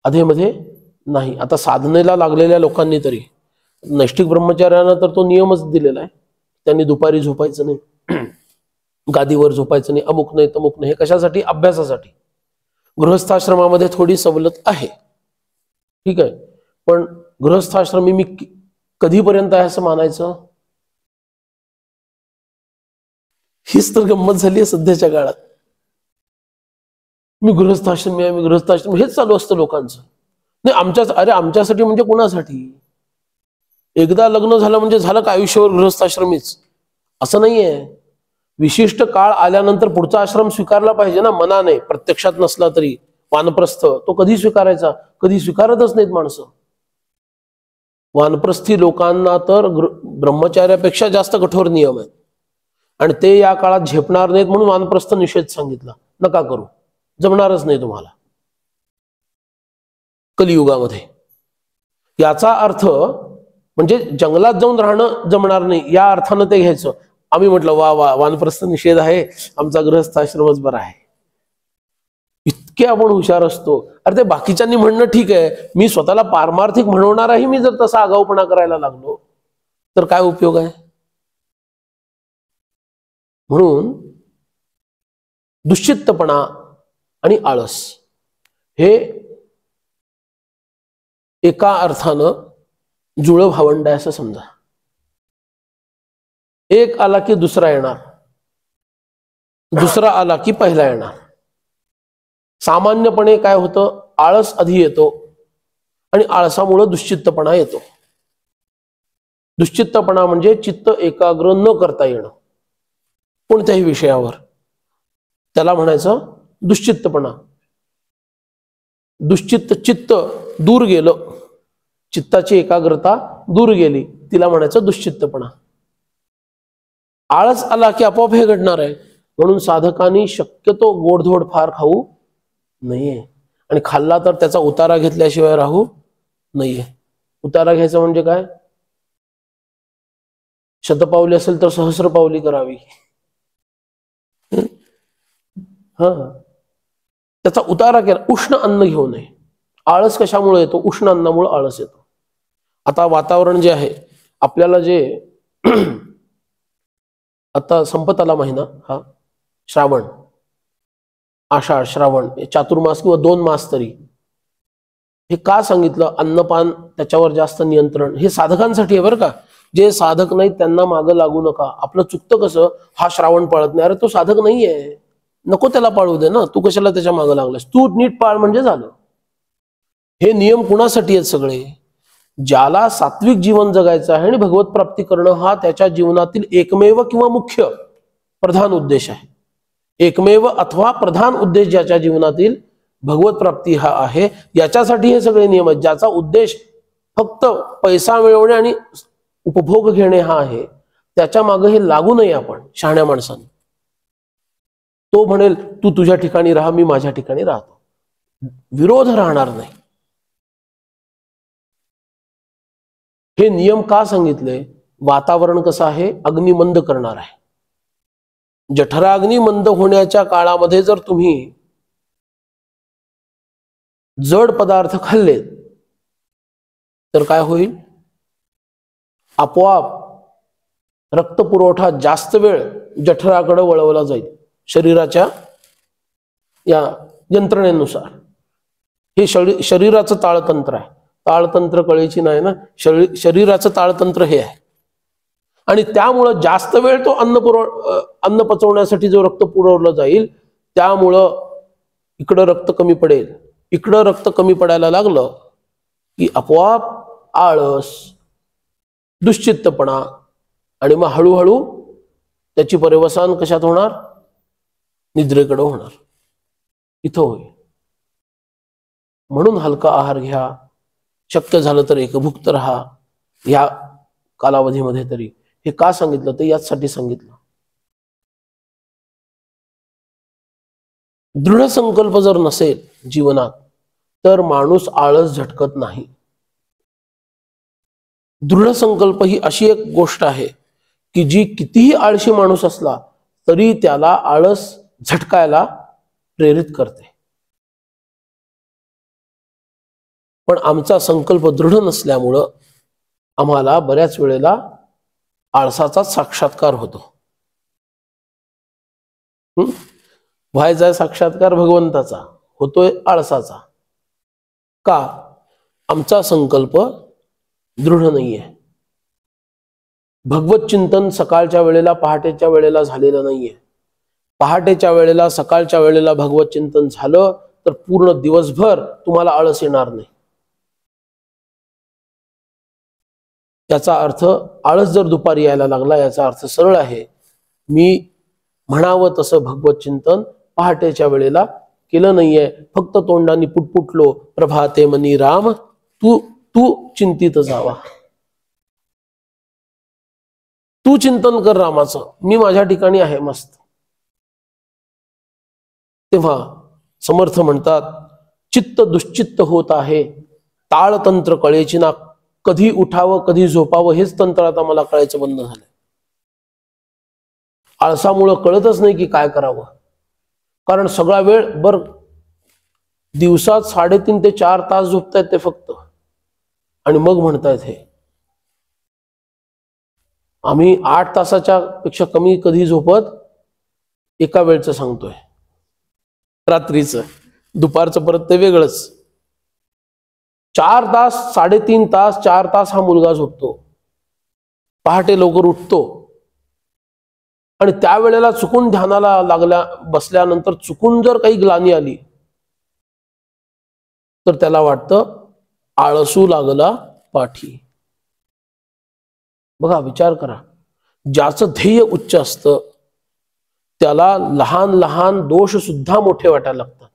अधेमध्ये नाही. आता साधनेला लागलेल्या लोकांनी तरी, नैष्ठिक ब्रह्मचार्यांना तर तो नियमच दिलेला आहे, त्यांनी दुपारी झोपायचं नाही, गादीवर झोपायचं नाही, अमुक नाही तमुक नाही. हे कशासाठी? अभ्यासासाठी. गृहस्थाश्रमामध्ये थोडी सवलत आहे, ठीक आहे, पण गृहस्थाश्रमी मी कधीपर्यंत आहे असं मानायचं? हीच तर गंमत झाली आहे सध्याच्या काळात. मी गृहस्थाश्रमी आहे, मी गृहस्थाश्रमी, हेच चालू असतं लोकांचं. नाही अरे आमच्यासाठी म्हणजे कुणासाठी? एकदा लग्न झालं म्हणजे झालं का आयुष्यभर गृहस्थाश्रमीच? असं नाहीये. विशिष्ट काळ आल्यानंतर पुढचा आश्रम स्वीकारला पाहिजे ना, मनाने, प्रत्यक्षात नसला तरी. वानप्रस्थ तो कधी स्वीकारायचा? कधी स्वीकारतच नाहीत माणसं. वानप्रस्थी लोकांना तर ब्रह्मचार्यापेक्षा जास्त कठोर नियम आहेत, आणि ते या काळात झेपणार नाहीत म्हणून वानप्रस्थ निषेध सांगितला. नका करू, जमणारच नाही तुम्हाला कलियुगामध्ये. याचा अर्थ म्हणजे जंगलात जाऊन राहणं जमणार नाही या अर्थानं ते घ्यायचं. आम्ही म्हटलं वा वा, वानप्रस्थ निषेध आहे, आमचा गृहस्थाश्रमच बरा आहे. इतके आपण हुशार असतो. अरे ते बाकीच्यांनी म्हणणं ठीक आहे, मी स्वतःला पारमार्थिक म्हणवणाराही मी जर तसा आगाऊपणा करायला लागलो तर काय उपयोग आहे? म्हणून दुश्चित्तपणा आणि आळस हे एका अर्थानं जुळं भावंड आहे असं समजा. एक आला की दुसरा येणार, दुसरा आला की पहिला येणार. सामान्यपणे काय होतं? आळस आधी येतो आणि आळसामुळे दुश्चित्तपणा येतो. दुश्चित्तपणा म्हणजे चित्त एकाग्र न करता येणं कोणत्याही विषयावर, त्याला म्हणायचं दुश्चित्तपणा. दुश्चित्त चित्त दूर गेलं, चित्ताची एकाग्रता दूर गेली, तिला म्हणायचं दुश्चित्तपणा. आळस आला की आपोआप हे घडणार आहे. म्हणून साधकांनी शक्यतो गोडधोड फार खाऊ नाहीये, आणि खाल्ला तर त्याचा उतारा घेतल्याशिवाय राहू नाहीये. उतारा घ्यायचा म्हणजे काय? शतपावली असेल तर सहस्रपावली करावी. त्याचा उतारा केला. उष्ण अन्न घेऊ नये. आळस कशामुळे येतो? उष्ण अन्नामुळे आळस येतो. आता वातावरण जे आहे आपल्याला, जे आता संपत आला महिना हा श्रावण, आषाढ श्रावण, चातुर्मास किंवा 2 मास तरी. हे का सांगितलं? अन्नपान त्याच्यावर जास्त नियंत्रण. हे साधकांसाठी आहे बरं का. जे साधक नाहीत त्यांना मागं लागू नका. आपलं चुकतं कसं, हा श्रावण पाळत नाही, अरे तो साधक नाहीये, नको त्याला पाळू दे ना, तू कशाला त्याच्या मागं लागलास? तू नीट पाळ म्हणजे झालं. हे नियम कुणासाठी आहेत सगळे? ज्याला सात्विक जीवन जगायचं आहे आणि भगवत प्राप्ती करणं हा त्याच्या जीवनातील एकमेव किंवा मुख्य प्रधान उद्देश आहे. एकमेव अथवा प्रधान उद्देश ज्याच्या जीवनातील भगवत प्राप्ती हा आहे, याच्यासाठी हे सगळे नियम आहेत. ज्याचा उद्देश फक्त पैसा मिळवणे आणि उपभोग घेणे हा आहे, त्याच्या मागे हे लागू नये आपण शहाण्या माणसाने. तो म्हणेल तू तुझ्या ठिकाणी राहा, मी माझ्या ठिकाणी राहतो, विरोध राहणार नाही. हे नियम का सांगितले? वातावरण कसं आहे? अग्निमंद करणार आहे. जठराग्नी मंद होण्याच्या काळामध्ये जर तुम्ही जड पदार्थ खाल्ले तर काय होईल? आपोआप रक्त पुरवठा जास्त वेळ जठराकडे वळवला जाईल शरीराच्या या यंत्रणेनुसार. हे शरीराचं ताळतंत्र आहे. ताळतंत्र कळेची नाही ना, शरीराचं ताळतंत्र हे आहे. आणि त्यामुळं जास्त वेळ तो अन्न पचवण्यासाठी जो रक्त पुरवलं जाईल, त्यामुळं इकडं रक्त कमी पडेल. इकडं रक्त कमी पडायला लागलं की आपोआप आळस, दुश्चित्तपणा, आणि मग हळूहळू त्याची पर्यवसान कशात होणार? निद्रेकडे होणार. इथं होईल. म्हणून हलका आहार घ्या, शक्य झालं तर एकभुक्त राहा या कालावधीमध्ये तरी. हे का सांगितलं? ते याचसाठी सांगितलं. दृढ संकल्प जर नसेल जीवनात तर माणूस आळस झटकत नाही. दृढ संकल्प ही अशी एक गोष्ट आहे की जी कितीही आळशी माणूस असला तरी त्याला आळस झटकायला प्रेरित करते. पण आमचा संकल्प दृढ नसल्यामुळं आम्हाला बऱ्याच वेळेला आळसाचा साक्षात्कार होतो. व्हायचा साक्षात्कार भगवंताचा, होतोय आळसाचा. का? आमचा संकल्प दृढ नाहीये. भगवत चिंतन सकाळच्या वेळेला, पहाटेच्या वेळेला झालेलं नाहीये. पहाटेच्या वेळेला, सकाळच्या वेळेला भगवत चिंतन झालं तर पूर्ण दिवसभर तुम्हाला आळस येणार नाही. याचा अर्थ आळस जर दुपारी यायला लागला, याचा अर्थ सरळ आहे, मी म्हणावं तसं भगवत चिंतन पहाटेच्या वेळेला केलं नाहीये. फक्त तोंडाने पुटपुटलो, प्रभाते मनी राम तू तू चिंतित जावा. तू चिंतन कर रामाचं, मी माझ्या ठिकाणी आहे मस्त. तेव्हा समर्थ म्हणतात, चित्त दुश्चित्त होत आहे, ताळतंत्र कळेची ना. कधी उठावं कधी झोपावं हेच तंत्र आता मला कळायचं बंद झालंय. आळसामुळं कळतच नाही की काय करावं. कारण सगळा वेळ दिवसात 3.5 ते 4 तास झोपतायत ते फक्त, आणि मग म्हणतायत हे आम्ही 8 तासाच्या पेक्षा कमी कधी झोपत. एका वेळचं सांगतोय, रात्रीचं. दुपारचं परत ते वेगळंच. 4 तास, 3.5 तास, 4 तास हा मुलगा झोपतो. पहाटे लवकर उठतो आणि त्यावेळेला चुकून ध्यानाला बसल्यानंतर चुकून जर काही ग्लानी आली तर त्याला वाटतं आळसू लागला पाठी. बघा, विचार करा. ज्याचं ध्येय उच्च असतं त्याला लहान लहान दोष सुद्धा मोठे वाटायला लागतात,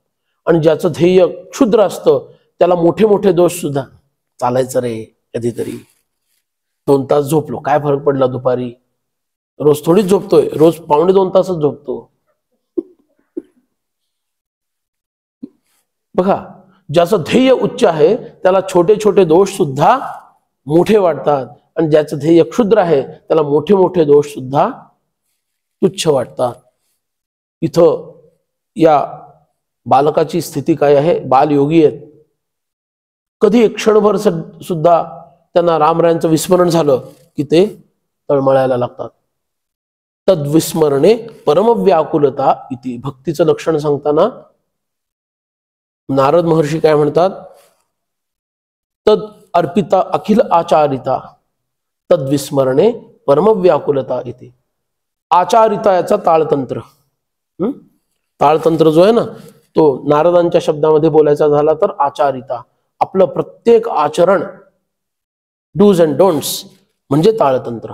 आणि ज्याचं ध्येय क्षुद्र असतं त्याला मोठे मोठे दोष सुद्धा. चालायचं रे कधीतरी, 2 तास झोपलो काय फरक पडला दुपारी. रोज थोडीच झोपतोय, रोज 1.5-2 तासच झोपतो. बघा, ज्याचं ध्येय उच्च आहे त्याला छोटे छोटे दोष सुद्धा मोठे वाटतात, आणि ज्याचं ध्येय क्षुद्र आहे त्याला मोठे मोठे दोष सुद्धा तुच्छ वाटतात. इथं या बालकाची स्थिती काय आहे? बालयोगी आहेत. कधी एक क्षणभर सुद्धा त्यांना रामरायांचं विस्मरण झालं की ते तळमळायला लागतात. तद्विस्मरणे परमव्याकुलता इति. भक्तीचं लक्षण सांगताना नारद महर्षी काय म्हणतात? तद अर्पिता अखिल आचारिता तद्विस्मरणे परमव्याकुलता इति. आचारिता याचा ताळतंत्र. ताळतंत्र जो आहे ना, तो नारदांच्या शब्दामध्ये बोलायचा झाला तर आचारिता. आपलं प्रत्येक आचरण, डूज अँड डोंट्स म्हणजे ताळतंत्र.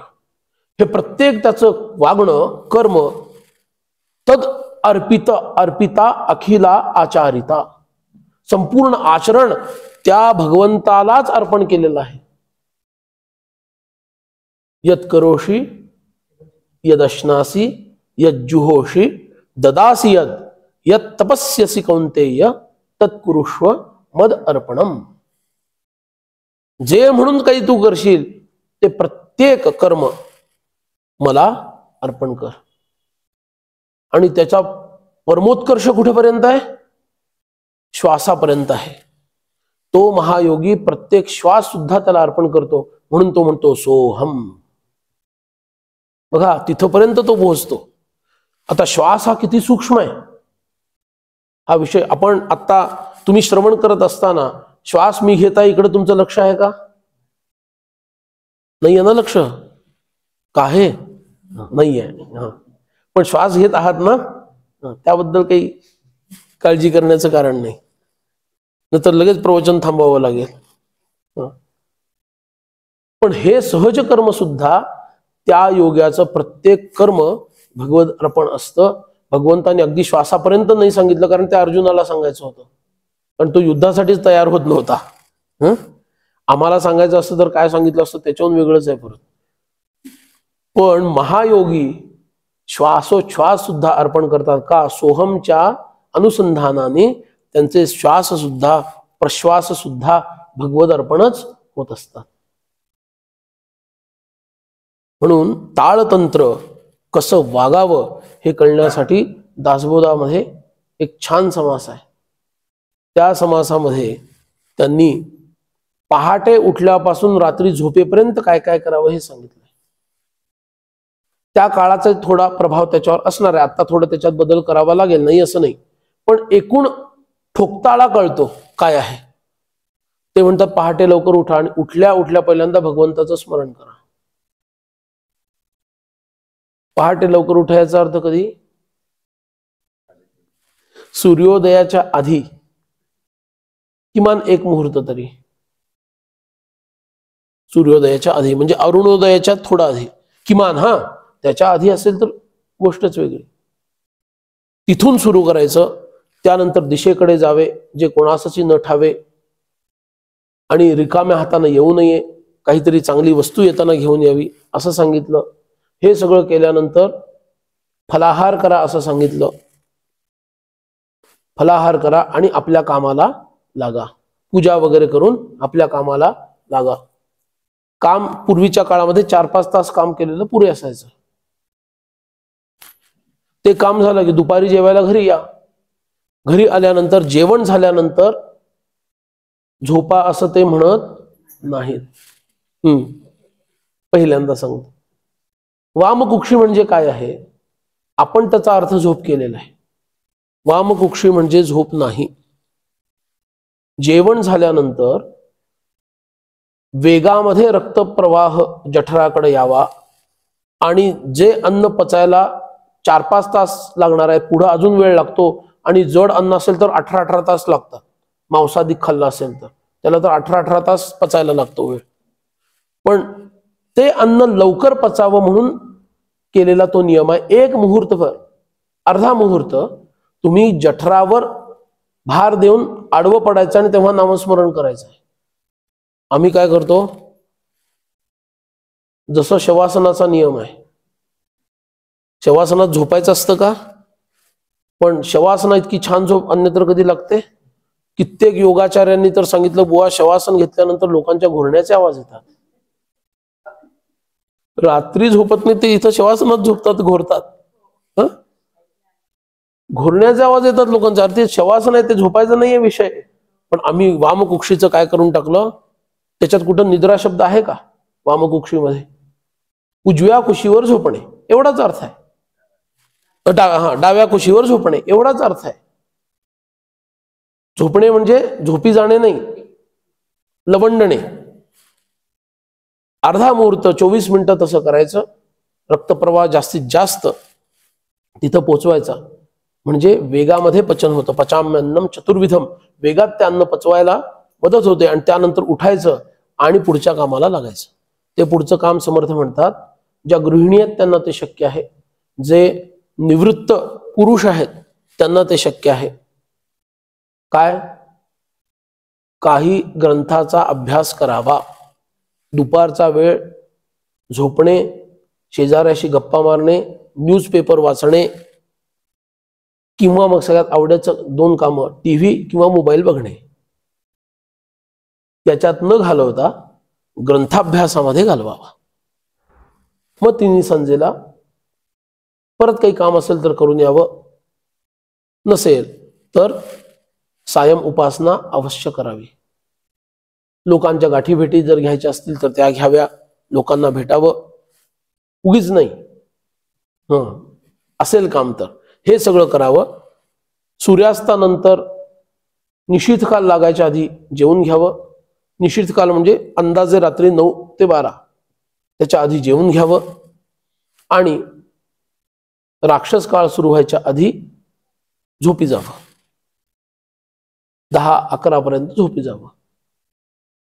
हे प्रत्येक त्याचं वागणं, कर्म तद अर्पिता अखिला आचारिता. संपूर्ण आचरण त्या भगवंतालाच अर्पण केलेलं आहे. यत् करोषि यदश्नासी यज्जुहोषि ददासी यत् तपस्यसि कौंतेय तत्कुरुष्व मद अर्पणम. जे म्हणून काही तू करशील ते प्रत्येक कर्म मला अर्पण कर. आणि त्याचा परमोत्कर्ष कुठेपर्यंत आहे? श्वासापर्यंत आहे. तो महायोगी प्रत्येक श्वास सुद्धा त्याला अर्पण करतो, म्हणून तो म्हणतो सोहम. बघा तिथपर्यंत तो पोहोचतो. आता श्वास हा किती सूक्ष्म आहे हा विषय आपण आता तुम्ही श्रवण करत असताना श्वास मी घेता इकडे तुमचं लक्ष आहे का? नाही आहे ना लक्ष? का आहे? नाही आहे. पण श्वास घेत आहात ना, त्याबद्दल काही काळजी करण्याचं कारण नाही, नंतर लगेच प्रवचन थांबवावं लागेल. पण हे सहज कर्म सुद्धा त्या योग्याचं प्रत्येक कर्म भगवद अर्पण असतं. भगवंताने अगदी श्वासापर्यंत नाही सांगितलं, कारण त्या अर्जुनाला सांगायचं होतं, पण तो युद्धासाठीच तयार होत नव्हता. आम्हाला सांगायचं असतं तर काय सांगितलं असतं त्याच्याहून वेगळंच आहे परत. पण महायोगी श्वासोच्छ्वास सुद्धा अर्पण करतात का? सोहमच्या अनुसंधानाने त्यांचे श्वास सुद्धा प्रश्वास सुद्धा भगवद अर्पणच होत असतात. म्हणून ताळतंत्र कसं वागावं हे कळण्यासाठी दासबोधामध्ये एक छान समास आहे. त्या समासामध्ये त्यांनी पहाटे उठल्यापासून रात्री झोपेपर्यंत काय काय करावं हे सांगितलं. त्या काळाचा थोडा प्रभाव त्याच्यावर असणार आहे. आता थोडं त्याच्यात बदल करावा लागेल, नाही असं नाही, पण एकूण ठोकताळा कळतो काय आहे. ते म्हणतात पहाटे लवकर उठा आणि उठल्या उठल्या पहिल्यांदा भगवंताचं स्मरण करा. पहाटे लवकर उठायचा अर्थ कधी? सूर्योदयाच्या आधी किमान एक मुहूर्त तरी. सूर्योदयाच्या आधी म्हणजे अरुणोदयाच्या थोडा आधी किमान. त्याच्या आधी असेल तर गोष्टच वेगळी. तिथून सुरू करायचं. त्यानंतर दिशेकडे जावे, जे कोणासची न ठावे, आणि रिकाम्या हाताने येऊ नये, काहीतरी चांगली वस्तू येताना घेऊन यावी असं सांगितलं. हे सगळं केल्यानंतर फलाहार करा असं सांगितलं. फलाहार करा आणि आपल्या कामाला लागा. पूजा वगैरे करून आपल्या कामाला लागा. काम पूर्वीच्या काळामध्ये 4-5 तास काम केलेलं पुरे असायचं. ते काम झालं की दुपारी जेवायला घरी या. घरी आल्यानंतर जेवण झाल्यानंतर झोपा असं ते म्हणत नाहीत. पहिल्यांदा सांगतो. वामकुक्षी म्हणजे काय आहे? आपण त्याचा अर्थ झोप केलेला आहे. वामकुक्षी म्हणजे झोप नाही. जेवण झाल्यानंतर वेगामध्ये रक्तप्रवाह जठराकडे यावा आणि जे अन्न पचायला 4-5 तास लागणार आहे, पुढे अजून वेळ लागतो. आणि जड अन्न असेल तर 18 तास लागतात. मांसाधिक खाल्लं असेल तर त्याला तर 18 तास पचायला लागतो वेळ. पण ते अन्न लवकर पचावं म्हणून केलेला तो नियम आहे. एक मुहूर्तभर, अर्धा मुहूर्त तुम्ही जठरावर भार देऊन आडवं पडायचं आणि तेव्हा नामस्मरण करायचं. आम्ही काय करतो? जसं शवासनाचा नियम आहे. शवासनात झोपायचं असतं का? पण शवासना इतकी छान झोप अन्यत्र कधी लागते? कित्येक योगाचार्यांनी तर सांगितलं, बुवा शवासन घेतल्यानंतर लोकांच्या घोरण्याचे आवाज येतात. रात्री झोपत नाही ते इथं शवासनात झोपतात, घोरतात. घोरण्याचे आवाज येतात लोकांचे. अर्थात शवासन आहे ते झोपायचं नाहीये विषय. पण आम्ही वामकुक्षीचं काय करून टाकलं? त्याच्यात कुठं निद्रा शब्द आहे का? वामकुक्षीमध्ये उजव्या कुशीवर झोपणे एवढाच अर्थ आहे. डाव्या कुशीवर झोपणे एवढाच अर्थ आहे. झोपणे म्हणजे झोपी जाणे नाही, लवंडणे. अर्धा मुहूर्त 24 मिनिटं तसं करायचं. रक्तप्रवाह जास्तीत जास्त तिथं पोचवायचा. म्हणजे वेगामध्ये पचन होतं. पचाम्यन्नम चतुर्विधम. वेगात ते अन्न पचवायला मदत होते. आणि त्यानंतर उठायचं आणि पुढच्या कामाला लागायचं. ते पुढचं काम समर्थ म्हणतात. ज्या गृहिणी आहेत त्यांना ते शक्य आहे. जे निवृत्त पुरुष आहेत त्यांना ते शक्य आहे. काय? काही ग्रंथाचा अभ्यास करावा. दुपारचा वेळ झोपणे, शेजाऱ्याशी गप्पा मारणे, न्यूजपेपर वाचणे, किंवा मग सगळ्यात आवडायचं 2 कामं टीव्ही किंवा मोबाईल बघणे. त्याच्यात न घालवता ग्रंथाभ्यासामध्ये घालवावा. मग 3 संजेला परत काही काम असेल तर करून यावं. नसेल तर सायं उपासना अवश्य करावी. लोकांच्या गाठी भेटी जर घ्यायच्या असतील तर त्या घ्याव्या. लोकांना भेटावं. उगीच नाही. असेल काम तर हे सगळं करावं. सूर्यास्तानंतर निशीथ काल लागायच्या आधी जेवून घ्यावं. निशीथ काल म्हणजे अंदाजे रात्री 9 ते 12 त्याच्या आधी जेवून घ्यावं. आणि राक्षस काळ सुरू व्हायच्या आधी झोपी जावं. 10-11 पर्यंत झोपी जावं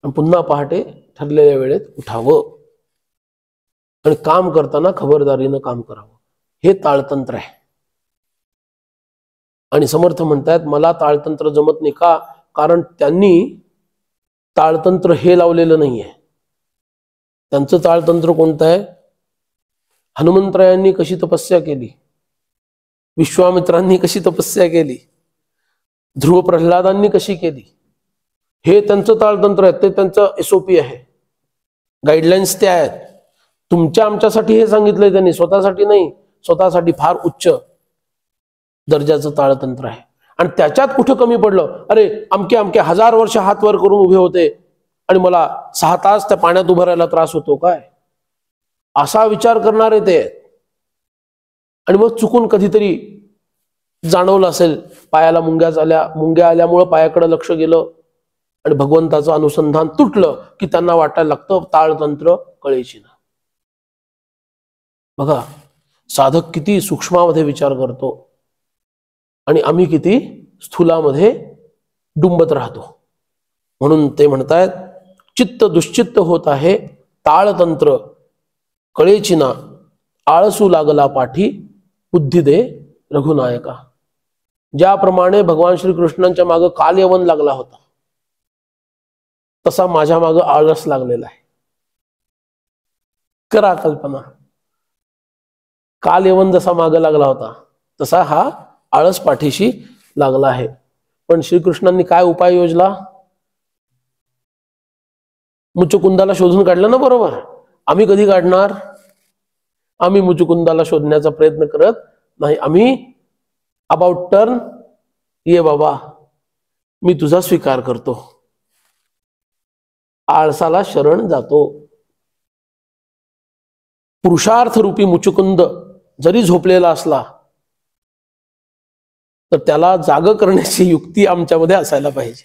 आणि पुन्हा पहाटे ठरलेल्या वेळेत उठावं आणि काम करताना खबरदारीनं काम करावं. हे ताळतंत्र आहे. आणि समर्थ म्हणतात मला ताळतंत्र जमत नाही. का? कारण त्यांनी ताळतंत्र हे लावलेलं नाहीये. त्यांचं ताळतंत्र कोणतं आहे? हनुमंतरायांनी कशी तपस्या केली, विश्वामित्रांनी कशी तपस्या केली, ध्रुव प्रल्हादांनी कशी केली, हे त्यांचं ताळतंत्र आहे. ते त्यांचं SOP आहे, गाईडलाईन्स त्या आहेत. तुमच्या आमच्यासाठी हे सांगितलंय त्यांनी, स्वतःसाठी नाही. स्वतःसाठी फार उच्च दर्जाचं ताळतंत्र आहे. आणि त्याच्यात कुठं कमी पडलं? अरे अमके अमके 1000 वर्ष हात वर करून उभे होते आणि मला 6 तास त्या पाण्यात उभं राहायला त्रास होतो काय? असा विचार करणारे ते. आणि मग चुकून कधीतरी जाणवलं असेल पायाला मुंग्या आल्यामुळं पायाकडे लक्ष गेलं आणि भगवंताचं अनुसंधान तुटलं की त्यांना वाटायला लागतं ताळतंत्र कळेची ना. बघा साधक किती सूक्ष्मामध्ये विचार करतो आणि आम्ही किती स्थूलामध्ये डुंबत राहतो. म्हणून ते म्हणतायत चित्त दुश्चित्त होत आहे, ताळतंत्र कळेची ना, आळसू लागला पाठी, बुद्धी दे रघुनायका. ज्याप्रमाणे भगवान श्रीकृष्णांच्या मागे कालयवन लागला होता तसा माझ्या मागे आळस लागलेला आहे. करा कल्पना. कालयवन जसा मागे लागला होता तसा हा आळस पाठीशी लागला आहे. पण श्रीकृष्णांनी काय उपाय योजला? मुचुकुंदाला शोधून काढलं ना. बरोबर. आम्ही कधी काढणार? आम्ही मुचुकुंदाला शोधण्याचा प्रयत्न करत नाही. आम्ही अबाउट टर्न, ये बाबा मी तुझा स्वीकार करतो, आळसाला शरण जातो. पुरुषार्थ रूपी मुचुकुंद जरी झोपलेला असला तर त्याला जाग करण्याची युक्ती आमच्यामध्ये असायला पाहिजे.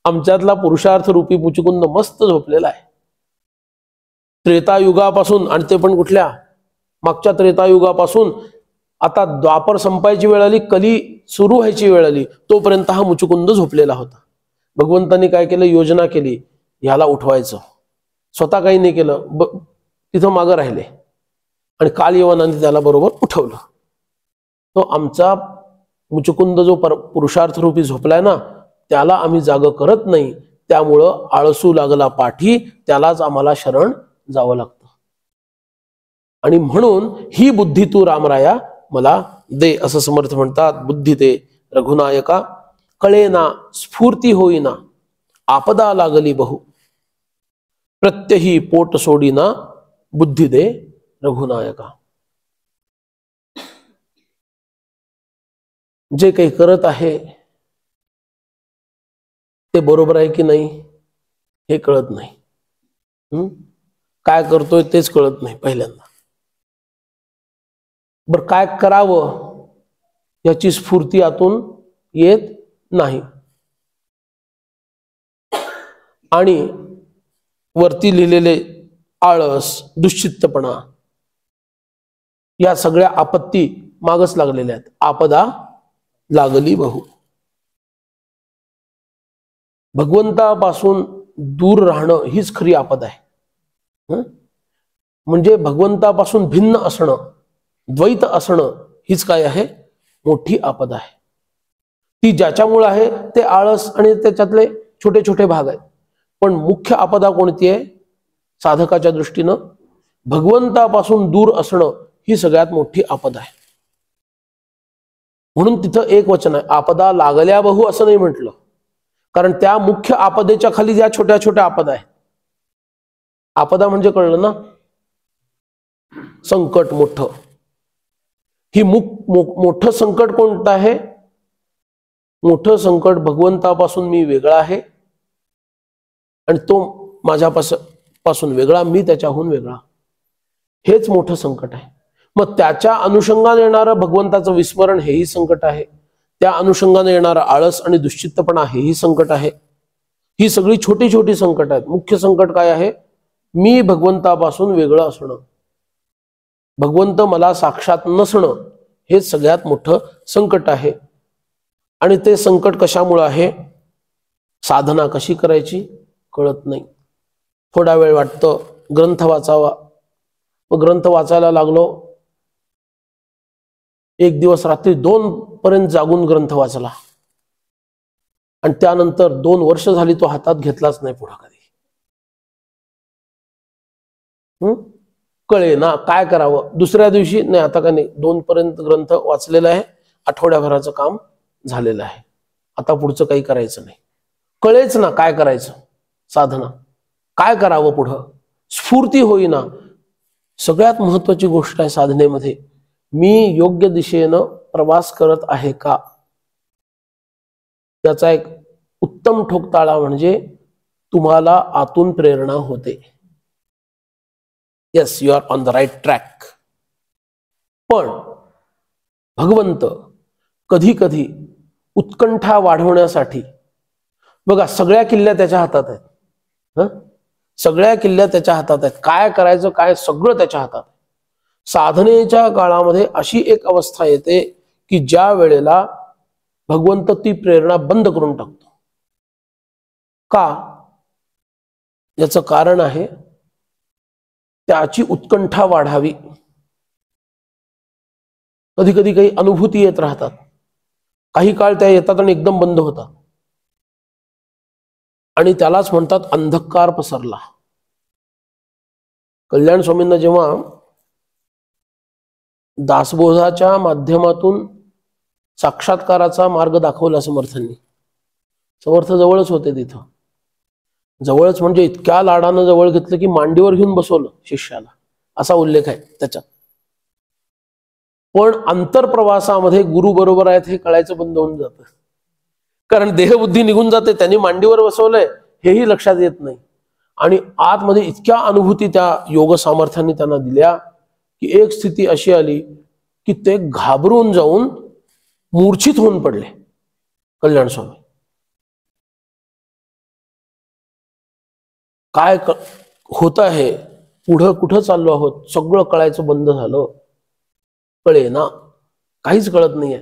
आमच्यातला पुरुषार्थ रूपी मुचुकुंद मस्त झोपलेला आहे. त्रेतायुगापासून, आणि ते पण कुठल्या मागच्या त्रेतायुगापासून आता द्वापर संपायची वेळ आली, कली सुरू व्हायची वेळ आली, तोपर्यंत हा मुचुकुंद झोपलेला होता. भगवंतांनी काय केलं? योजना केली ह्याला उठवायचं. स्वतः काही नाही केलं, तिथं मागं राहिले आणि कालयवनाने त्याला बरोबर उठवलं. तो आमचा मुचुकुंद जो पुरुषार्थ रूपी झोपलाय ना त्याला आम्ही जाग करत नाही. त्यामुळं आळसू लागला पाठी, त्यालाच आम्हाला शरण जावं लागतं. आणि म्हणून ही बुद्धी तू रामराया मला दे असं समर्थ म्हणतात. बुद्धी दे रघुनायका, कळेना स्फूर्ती होईना, आपदा लागली बहु, प्रत्यही पोट सोडीना, बुद्धी दे रघुनायका. जे काही करत आहे ते बरोबर आहे की नाही हे कळत नाही. काय करतोय तेच कळत नाही पहिल्यांदा. बरं काय करावं याची स्फूर्ती आतून येत नाही. आणि वरती लिहिलेले आळस, दुश्चित्तपणा या सगळ्या आपत्ती मागच लागलेल्या आहेत. आपदा लागली बहु. भगवंतापासून दूर राहणं हीच खरी आपदा आहे. म्हणजे भगवंतापासून भिन्न असणं, द्वैत असणं हीच काय आहे? मोठी आपदा आहे. ती ज्याच्यामुळे आहे ते आळस आणि त्याच्यातले छोटे छोटे भाग आहेत. पण मुख्य आपदा कोणती आहे साधकाच्या दृष्टीनं? भगवंतापासून दूर असणं ही सगळ्यात मोठी आपदा आहे. म्हणून तिथं एक वचन आहे, आपदा लागल्या बहु असं नाही म्हटलं, कारण त्या मुख्य आपदेच्या खाली ज्या छोट्या छोट्या आपदा आहेत. आपदा म्हणजे कळलं ना, संकट मोठं. ही मोठं संकट कोणतं आहे? मोठं संकट भगवंतापासून मी वेगळा आहे आणि तो माझ्यापासून वेगळा, मी त्याच्याहून वेगळा. हेच मोठं संकट आहे. मग त्याच्या अनुषंगाने येणारं भगवंताचं विस्मरण हेही संकट आहे, त्या अनुषंगाने येणारा आळस आणि दुश्चित्तपणा हेही संकट आहे. ही सगळी छोटी छोटी संकट आहेत. मुख्य संकट काय आहे? मी भगवंतापासून वेगळं असणं, भगवंत मला साक्षात नसणं, हे सगळ्यात मोठं संकट आहे. आणि ते संकट कशामुळे आहे? साधना कशी करायची कळत नाही. थोडा वेळ वाटतं ग्रंथ वाचावा, मग ग्रंथ वाचायला लागलो, एक दिवस रात्री 2 पर्यंत जागून ग्रंथ वाचला आणि त्यानंतर 2 वर्ष झाली तो हातात घेतलाच नाही पुढे कधी. कळे ना काय करावं. दुसऱ्या दिवशी नाही आता काय नाही, 2 पर्यंत ग्रंथ वाचलेला आहे, आठवड्याभराचं काम झालेलं आहे, आता पुढचं काही करायचं नाही. कळेच ना काय करायचं, साधना काय करावं पुढं, स्फूर्ती होईना. सगळ्यात महत्वाची गोष्ट आहे साधनेमध्ये, मी योग्य दिशेनं प्रवास करत आहे का. त्याचा एक उत्तम ठोकताळा म्हणजे तुम्हाला आतून प्रेरणा होते. Yes, you are on the right track. पण भगवंत कधी कधी उत्कंठा वाढवण्यासाठी, बघा सगळ्या किल्ल्या त्याच्या हातात आहेत, सगळ्या किल्ल्या त्याच्या हातात आहेत, काय करायचं काय सगळं त्याच्या हातात. साधनेच्या काळामध्ये अशी एक अवस्था येते की ज्या वेळेला भगवंत ती प्रेरणा बंद करून टाकतो. का? याचं कारण आहे त्याची उत्कंठा वाढावी. कधी कधी काही अनुभूती येत राहतात, काही काळ त्या येतात आणि एकदम बंद होतात, आणि त्यालाच म्हणतात अंधकार पसरला. कल्याण स्वामींना जेव्हा दासबोधाच्या माध्यमातून साक्षात्काराचा मार्ग दाखवला समर्थांनी, समर्थ जवळच होते, तिथं जवळच म्हणजे इतक्या लाडानं जवळ घेतलं की मांडीवर घेऊन बसवलं शिष्याला, असा उल्लेख आहे त्याच्यात. पण अंतरप्रवासामध्ये गुरु बरोबर आहेत हे कळायचं बंद होऊन जातं, कारण देहबुद्धी निघून जाते. त्यांनी मांडीवर बसवलंय हेही लक्षात येत नाही, आणि आतमध्ये इतक्या अनुभूती त्या योग सामर्थ्यांनी त्यांना दिल्या की एक स्थिती अशी आली की ते घाबरून जाऊन मूर्छित होऊन पडले कल्याण स्वामी. काय होत आहे, पुढं कुठं चाललो आहोत, सगळं कळायचं बंद झालं. कळे ना, काहीच कळत नाहीये.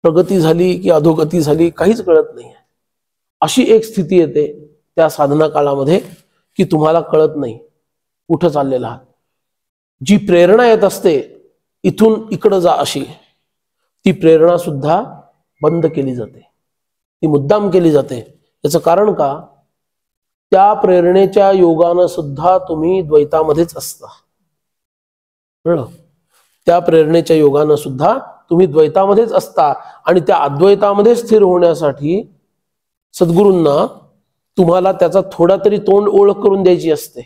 प्रगती झाली की अधोगती झाली काहीच कळत नाहीये. अशी एक स्थिती येते त्या साधना काळामध्ये की तुम्हाला कळत नाही कुठं चाललेला आहात. जी प्रेरणा येत असते इथून इकडं जा अशी, ती प्रेरणा सुद्धा बंद केली जाते, ती मुद्दाम केली जाते. याचं कारण का? त्या प्रेरणेच्या योगानं सुद्धा तुम्ही द्वैतामध्येच असता. कळलं? त्या प्रेरणेच्या योगानं सुद्धा तुम्ही द्वैतामध्येच असता, आणि त्या अद्वैतामध्ये स्थिर होण्यासाठी सद्गुरूंना तुम्हाला त्याचा थोडा तरी तोंड ओळख करून द्यायची असते.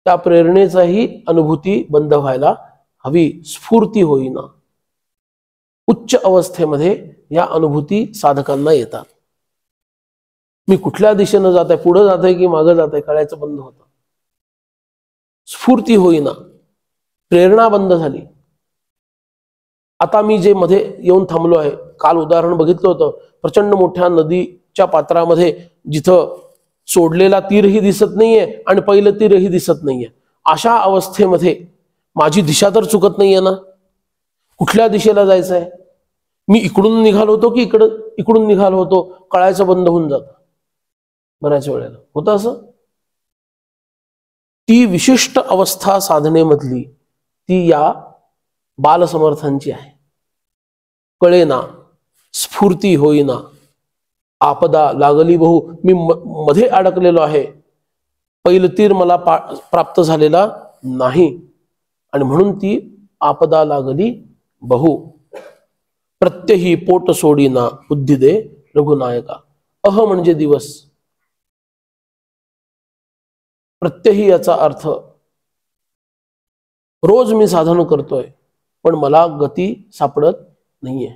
त्या प्रेरणेचाही अनुभूती बंद व्हायला हवी, स्फूर्ती होईना. उच्च अवस्थेमध्ये या अनुभूती साधकांना येतात. मी कुठल्या दिशेनं जात आहे, पुढे जात आहे की मागं जात आहे कळायचं बंद होतं. स्फूर्ती होईना, प्रेरणा बंद झाली. आता मी जे मध्ये येऊन थांबलो आहे, काल उदाहरण बघितलं होतं, प्रचंड मोठ्या नदीच्या पात्रामध्ये जिथं सोडलेला तीरही दिसत नाहीये आणि पहिलं तीरही दिसत नाहीये, अशा अवस्थेमध्ये माझी दिशा तर चुकत नाहीये ना. कुठल्या दिशेला जायचंय, मी इकडून निघालो होतो की इकडून निघालो होतो, कळायचं बंद होऊन जातं. बऱ्याच वेळेला होतं असं. ती विशिष्ट अवस्था साधनेमधली ती या बालसमर्थांची आहे. कळेना, स्फूर्ती होईना, आपदा लागली बहु, मी मध्ये अडकलेलो आहे, पहिलं तीर मला प्राप्त झालेला नाही, आणि म्हणून ती आपदा लागली बहु. प्रत्यही पोट सोडीना बुद्धी दे रघुनायका. अह म्हणजे दिवस, प्रत्यही याचा अर्थ रोज मी साधन करतोय पण मला गती सापडत नाहीये.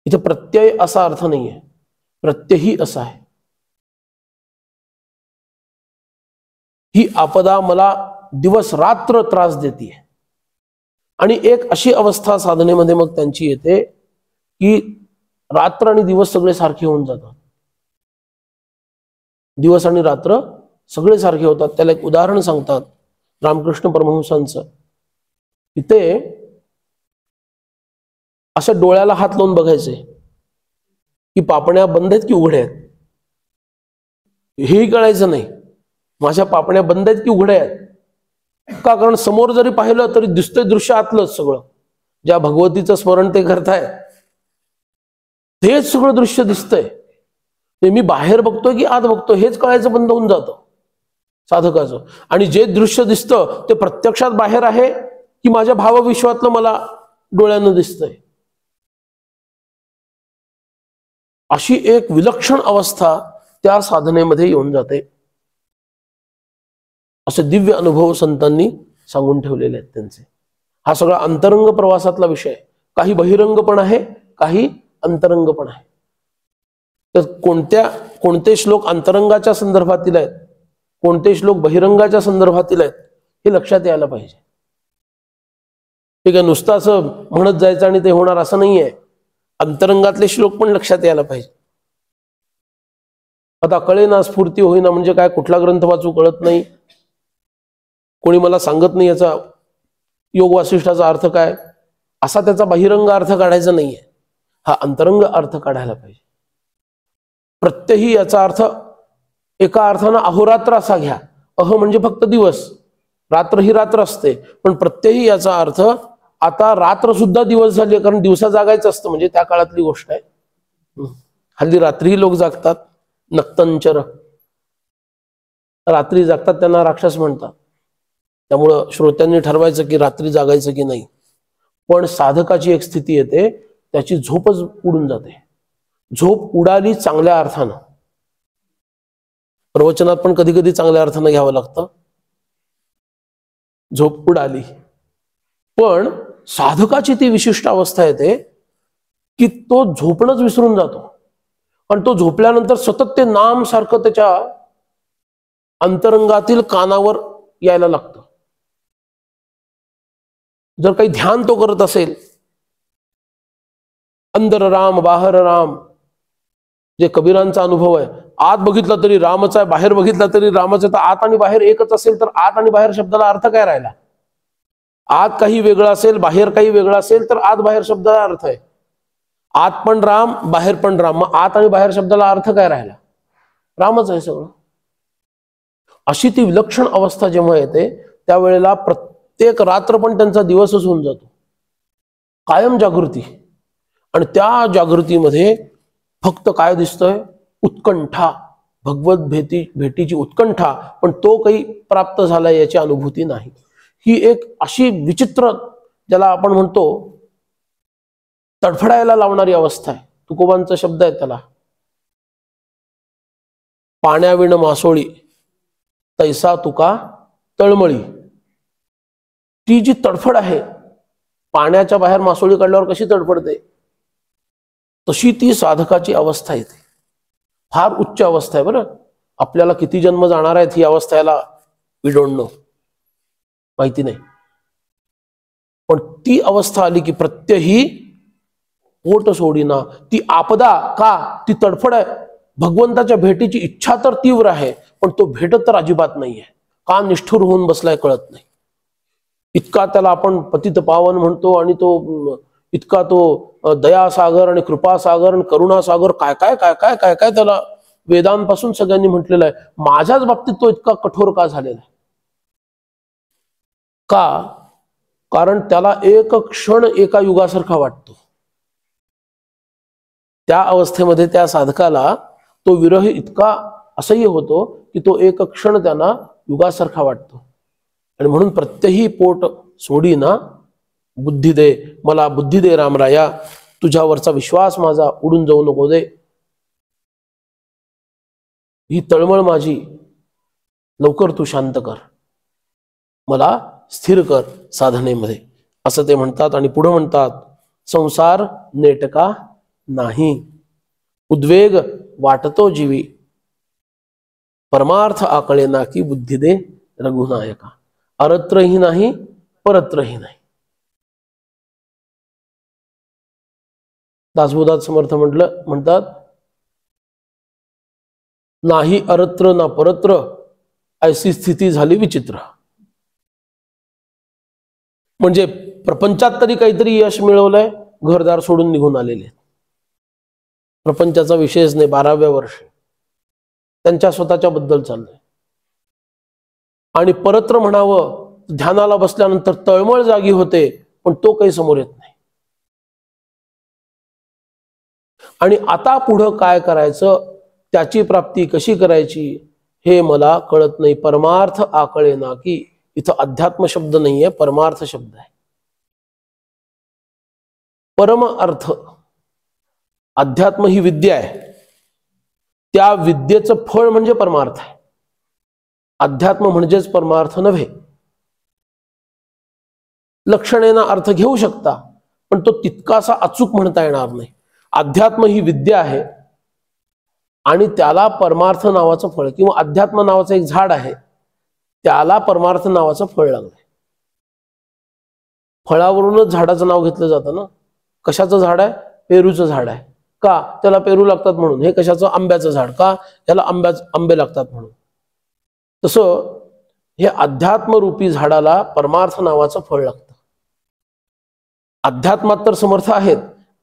इथे प्रत्यय असा अर्थ नाहीये, प्रत्यही असा आहे. ही आपदा मला दिवस रात्र त्रास देते आणि एक अशी अवस्था साधनेमध्ये मग त्यांची येते की रात्र आणि दिवस सगळे सारखे होऊन जातात. दिवस आणि रात्र सगळे सारखे होतात. त्याला एक उदाहरण सांगतात रामकृष्ण परमहंसांचं. तिथे असं डोळ्याला हात लावून बघायचे की पापण्या बंद आहेत की उघड्या आहेत, हेही कळायचं नाही. माझ्या पापण्या बंद आहेत की उघड्या आहेत का? कारण समोर जरी पाहिलं तरी दिसतंय दृश्य आतलंच सगळं. ज्या भगवतीचं स्मरण ते करताय तेच सगळं दृश्य दिसतंय. ते मी बाहेर बघतोय की आत बघतोय हेच कळायचं बंद होऊन जातं साधकाचं. आणि जे दृश्य दिसतं ते प्रत्यक्षात बाहेर आहे की माझ्या भावविश्वातलं मला डोळ्यानं दिसतंय. अशी एक विलक्षण अवस्था त्या साधनेमध्ये येऊन जाते. असे दिव्य अनुभव संतांनी सांगून ठेवलेले आहेत त्यांचे. हा सगळा अंतरंग प्रवासातला विषय. काही बहिरंग पण आहे, काही अंतरंग पण आहे. तर कोणते श्लोक अंतरंगाच्या संदर्भातील आहेत, कोणते श्लोक बहिरंगाच्या संदर्भातील आहेत हे लक्षात यायला पाहिजे. ठीक आहे, नुसतं असं म्हणत जायचं आणि ते होणार असं नाहीये. अंतरंगातले श्लोक पण लक्षात यायला पाहिजे. आता कळेना, स्फूर्ती होईना म्हणजे काय, कुठला ग्रंथ वाचू कळत नाही, कोणी मला सांगत नाही याचा योग वासिष्ठाचा अर्थ काय, असा त्याचा बहिरंग अर्थ काढायचा नाहीये. हा अंतरंग अर्थ काढायला पाहिजे. प्रत्यही याचा अर्थ एका अर्थानं अहोरात्र असा घ्या. अह म्हणजे फक्त दिवस, रात्र ही रात्र असते, पण प्रत्यही याचा अर्थ आता रात्र सुद्धा दिवस झाली, कारण दिवसा जागायचं असतं, म्हणजे त्या काळातली गोष्ट आहे. हल्ली रात्रीही लोक जागतात, नक्तंचर, रात्री जागतात, त्यांना राक्षस म्हणतात. त्यामुळं श्रोत्यांनी ठरवायचं की रात्री जागायचं की नाही. पण साधकाची एक स्थिती येते, त्याची झोपच उडून जाते. झोप उडाली चांगल्या अर्थानं. प्रवचनात पण कधी कधी चांगल्या अर्थानं घ्यावं लागतं. झोप उडाली, पण साधकाची ती विशिष्ट अवस्था येते की तो झोपणंच विसरून जातो. आणि तो झोपल्यानंतर सतत ते नाम सारखं त्याच्या अंतरंगातील कानावर यायला लागतं. जर काही ध्यान तो करत असेल, अंदर राम बाहेर राम, जे कबीरांचा अनुभव आहे, आत बघितला तरी रामच आहे, बाहेर बघितला तरी रामच आहे. तर आत आणि बाहेर एकच असेल तर आत आणि बाहेर शब्दाला अर्थ काय राहिला? आत काही वेगळं असेल, बाहेर काही वेगळं असेल तर आत बाहेर शब्दाला अर्थ आहे. आत पण राम, बाहेर पण राम, मग आत आणि बाहेर शब्दाला अर्थ काय राहिला? रामच आहे सगळं. अशी ती विलक्षण अवस्था जेव्हा येते त्यावेळेला प्रत्येक रात्र पण त्यांचा दिवसच होऊन जातो. कायम जागृती. आणि त्या जागृतीमध्ये फक्त काय दिसतंय? उत्कंठा, भगवत भेटीची उत्कंठा, पण तो काही प्राप्त झाला याची अनुभूती नाही. ही एक अशी विचित्र, ज्याला आपण म्हणतो तडफडायला लावणारी अवस्था आहे. तुकोबांचा शब्द आहे त्याला, पाण्याविण मासोळी तैसा तुका तळमळी. ती जी तडफड आहे, पाण्याच्या बाहेर मासोळी काढल्यावर कशी तडफडते, तशी ती साधकाची अवस्था येते. फार उच्च अवस्था आहे बरं. आपल्याला किती जन्म जाणार आहेत ही अवस्था, याला वी डोंट नो, माहिती नाही. पण ती अवस्था आली की प्रत्यही पोट सोडीना. ती आपदा का, ती तडफड आहे. भगवंताच्या भेटीची इच्छा तर तीव्र आहे, पण तो भेटत तर अजिबात नाहीये. का निष्ठुर होऊन बसलाय कळत नाही. इतका त्याला आपण पतित पावन म्हणतो, आणि तो इतका तो दयासागर आणि कृपासागर आणि करुणासागर, काय काय काय काय काय काय त्याला वेदांपासून सगळ्यांनी म्हटलेलं आहे. माझ्याच बाबतीत तो इतका कठोर का झालेला आहे? का? कारण त्याला एक क्षण एका युगासारखा वाटतो. त्या अवस्थेमध्ये त्या साधकाला तो विरह इतका असह्य होतो की तो एक क्षण त्यांना युगासारखा वाटतो. आणि म्हणून प्रत्यही पोट सोडीना, बुद्धी दे मला, बुद्धी दे रामराया, तुझ्यावरचा विश्वास माझा उडून जाऊ नको दे. ही तळमळ माझी लवकर तू शांत कर, मला स्थिर कर साधनेमध्ये, असं ते म्हणतात. आणि पुढे म्हणतात, संसार नेटका नाही, उद्वेग वाटतो जीवी, परमार्थ आकळे ना की बुद्धी दे रघुनायका. अरत्रही नाही, परत्रही नाही. दासबोधात समर्थ म्हणतात, नाही अरत्र ना परत्र, ऐसी स्थिती झाली विचित्र. म्हणजे प्रपंचात तरी काहीतरी यश मिळवलंय, घरदार सोडून निघून आलेले. प्रपंचाचा विषयच नाही, 12व्या वर्षी त्यांच्या स्वतःच्या बद्दल चाललंय. आणि परत्र म्हणावं, ध्यानाला बसल्यानंतर तळमळ जागी होते, पण तो काही समोर येत नाही. आणि आता पुढं काय करायचं, त्याची प्राप्ती कशी करायची हे मला कळत नाही. परमार्थ आकळे ना की, इथं अध्यात्म शब्द नाहीये, परमार्थ शब्द आहे. परम अर्थ, अध्यात्म ही विद्या आहे, त्या विद्येचं फळ म्हणजे परमार्थ आहे. अध्यात्म म्हणजेच परमार्थ नव्हे. लक्षणेना अर्थ घेऊ शकता, पण तो तितकासा अचूक म्हणता येणार नाही. अध्यात्म ही विद्या आहे आणि त्याला परमार्थ नावाचं फळ, किंवा अध्यात्म नावाचं एक झाड आहे, त्याला परमार्थ नावाचं फळ लागलंय. फळावरूनच झाडाचं नाव घेतलं जातं ना. कशाचं झाड आहे? पेरूचं झाड आहे. का? त्याला पेरू लागतात म्हणून. हे कशाचं? आंब्याचं झाड. का? त्याला आंबे लागतात म्हणून. तसं हे अध्यात्मरूपी झाडाला परमार्थ नावाचं फळ लागतं. अध्यात्मात तर समर्थ आहेत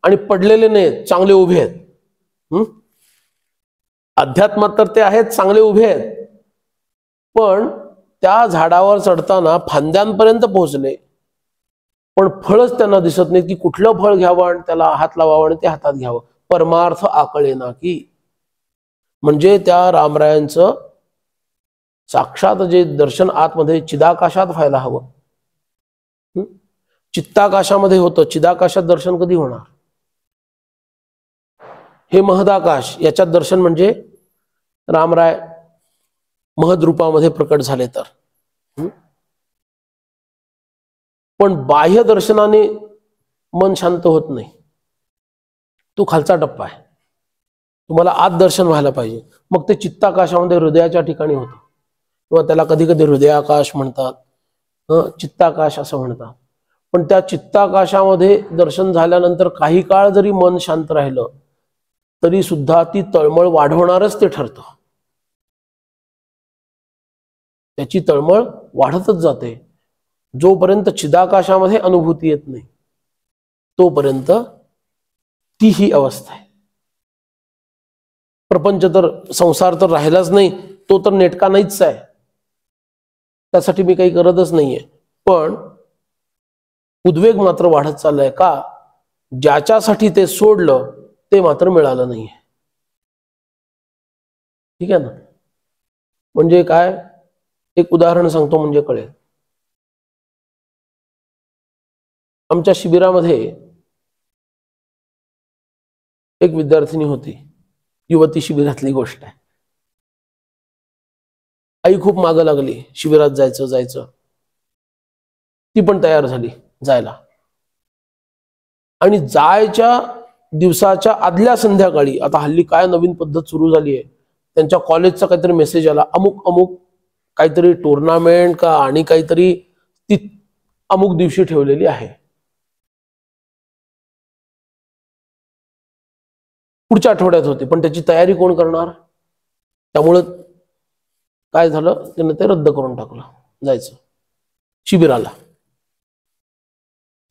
आणि पडलेले नाहीत, चांगले उभे आहेत. अध्यात्मात तर ते आहेत, चांगले उभे आहेत, पण त्या झाडावर चढताना फांद्यांपर्यंत पोहोचले, पण फळच त्यांना दिसत नाही की कुठलं फळ घ्यावं आणि त्याला हात लावावं आणि ते हातात घ्यावं. परमार्थ आकळे ना की, म्हणजे त्या रामरायांचं साक्षात जे दर्शन आतमध्ये चिदाकाशात व्हायला हवं. चित्ताकाशामध्ये होतं, चिदाकाशात दर्शन कधी होणार? हे महदाकाश, याच्यात दर्शन म्हणजे रामराय महद रूपामध्ये प्रकट झाले तर. पण बाह्य दर्शनाने मन शांत होत नाही, तो खालचा टप्पा आहे. तुम्हाला आत दर्शन व्हायला पाहिजे, मग ते चित्ताकाशामध्ये हृदयाच्या ठिकाणी होतं, किंवा त्याला कधी कधी हृदयाकाश म्हणतात, चित्ताकाश असं म्हणतात. पण त्या चित्ताकाशामध्ये दर्शन झाल्यानंतर काही काळ जरी मन शांत राहिलं तरी सुद्धा ती तळमळ वाढवणारच ते ठरतं. त्याची तळमळ वाढतच जाते. जोपर्यंत चिदाकाशामध्ये अनुभूती येत नाही तोपर्यंत ती ही अवस्था आहे. प्रपंच तर, संसार तर राहिलाच नाही, तो तर नेटका नाहीच आहे, त्यासाठी मी काही करतच नाहीये. पण उद्वेग मात्र वाढत चाललाय. का? ज्याच्यासाठी ते सोडलं ते मात्र मिळालं नाहीये. ठीक आहे ना? म्हणजे काय? एक उदाहरण सांगतो म्हणजे कळेल. आमच्या शिबिरामध्ये एक विद्यार्थिनी होती, युवती शिबिरातली गोष्ट आहे. आई खूप मागं लागली, शिबिरात जायचं. ती पण तयार झाली जायला, आणि जायच्या दिवसाच्या आदल्या संध्याकाळी, आता हल्ली काय नवीन पद्धत सुरू झाली आहे, त्यांच्या कॉलेजचा काहीतरी मेसेज आला, अमुक काहीतरी टुर्नामेंट का आणि काहीतरी ती अमुक दिवशी ठेवलेली आहे, पुढच्या आठवड्यात होती. पण त्याची तयारी कोण करणार? त्यामुळं काय झालं, त्यानं ते रद्द करून टाकलं जायचं.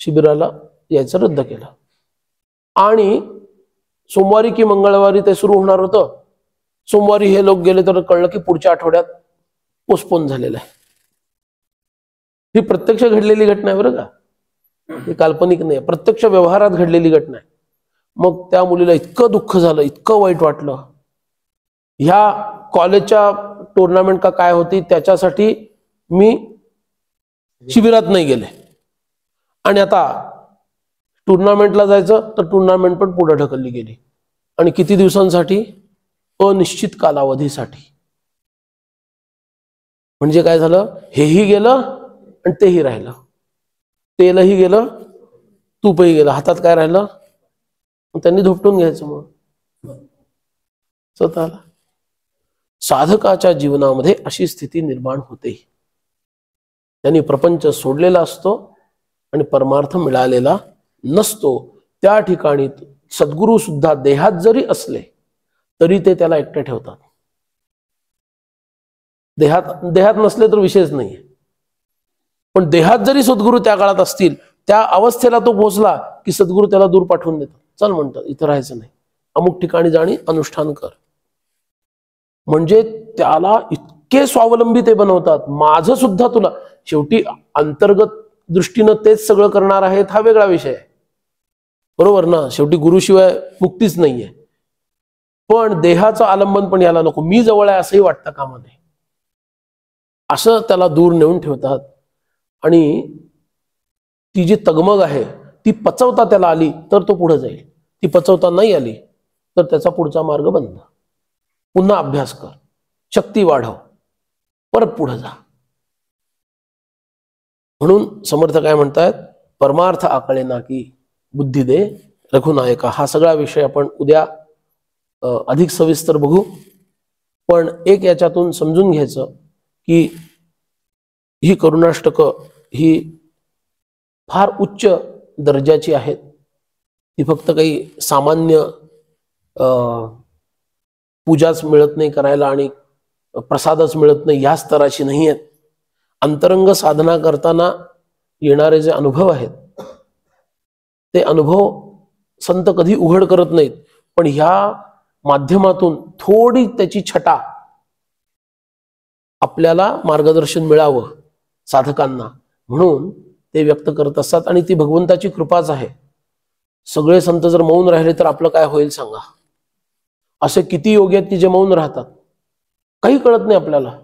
शिबिराला यायचं रद्द केलं. आणि सोमवारी की मंगळवारी ते सुरू होणार होतं. सोमवारी हे लोक गेले तर कळलं की पुढच्या आठवड्यात पोस्टपोन झालेलं आहे. ही प्रत्यक्ष घडलेली घटना आहे बरं का, ही काल्पनिक नाही, प्रत्यक्ष व्यवहारात घडलेली घटना आहे. मग त्या मुलीला इतकं दुःख झालं, इतकं वाईट वाटलं. ह्या कॉलेजच्या टुर्नामेंट का काय होती त्याच्यासाठी मी शिबिरात नाही गेले, आणि आता टुर्नामेंटला जायचं तर टुर्नामेंट पण पुढे ढकलली गेली. आणि किती दिवसांसाठी? अनिश्चित कालावधीसाठी. म्हणजे काय झालं? हेही गेलं आणि तेही राहिलं. तेलही गेलं, तूपही गेलं, हातात काय राहिलं? त्यांनी धोपटून घ्यायचं मग स्वतःला. साधकाच्या जीवनामध्ये अशी स्थिती निर्माण होते. त्यांनी प्रपंच सोडलेला असतो आणि परमार्थ मिळालेला नसतो. त्या ठिकाणी सद्गुरू सुद्धा देहात जरी असले तरी ते त्याला एकटे ठेवतात. देहात नसले तर विषयच नाहीये, पण देहात जरी सद्गुरू त्या काळात असतील, त्या अवस्थेला तो पोहोचला की सद्गुरू त्याला दूर पाठवून देतात. चल म्हणतात, इथं राहायचं नाही, अमुक ठिकाणी जाणी अनुष्ठान कर. म्हणजे त्याला इतके स्वावलंबी ते बनवतात. माझं सुद्धा तुला, शेवटी अंतर्गत दृष्टीनं तेच सगळं करणार आहेत हा वेगळा विषय आहे, बरोबर ना. शेवटी गुरुशिवाय मुक्तीच नाहीये. पण देहाचं आलंबन पण याला नको, मी जवळ आहे असंही वाटतं कामा नये, असं त्याला दूर नेऊन ठेवतात. आणि ती जी तगमग आहे ती पचवता त्याला आली तर तो पुढे जाईल, ती पचवता नाही आली तर त्याचा पुढचा मार्ग बंद. पुन्हा अभ्यास कर, शक्ती वाढव, परत पुढे जा. म्हणून समर्थ काय म्हणतायत, परमार्थ आकळे ना की बुद्धी दे रघुनायका. हा सगळा विषय आपण उद्या अधिक सविस्तर बघू. पण एक याच्यातून समजून घ्यायचं की ही करुणाष्टकं ही फार उच्च दर्जाची आहेत. ती फक्त काही सामान्य पूजाच मिळत नाही करायला आणि प्रसादच मिळत नाही ह्या स्तराची नाही आहेत. अंतरंग साधना करताना येणारे जे अनुभव आहेत ते अनुभव संत कधी उघड करत नाहीत, पण ह्या माध्यमातून थोडी त्याची छटा आपल्याला मार्गदर्शन मिळावं साधकांना म्हणून ते व्यक्त करत असतात. आणि ती भगवंताची कृपाच आहे. सगळे संत जर मौन राहिले तर आपलं काय होईल सांगा. असे किती योगी आहेत की जे मौन राहतात, काही कळत नाही आपल्याला.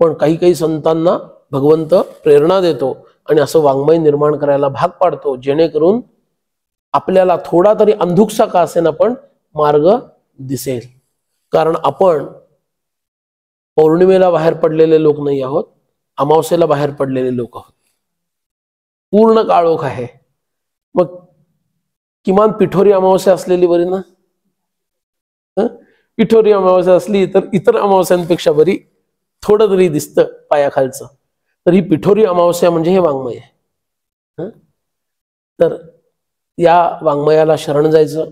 पण काही काही संतांना भगवंत प्रेरणा देतो आणि असं वाङ्मय निर्माण करायला भाग पाडतो, जेणेकरून आपल्याला थोडा तरी अंधुकसा का असेना पण मार्ग दिसेल. कारण आपण पौर्णिमेला बाहेर पडलेले लोक नाही आहोत, अमावस्येला बाहेर पडलेले लोक आहोत. पूर्ण काळोख आहे. मग किमान पिठोरी अमावस्या असलेली बरी ना. पिठोरी अमावस्या असली तर इतर अमावस्यांपेक्षा बरी थोडं तरी दिसतं पायाखालचं. तर ही पिठोरी अमावस्या म्हणजे हे वाङ्मय आहे. तर या वाङ्मयाला शरण जायचं,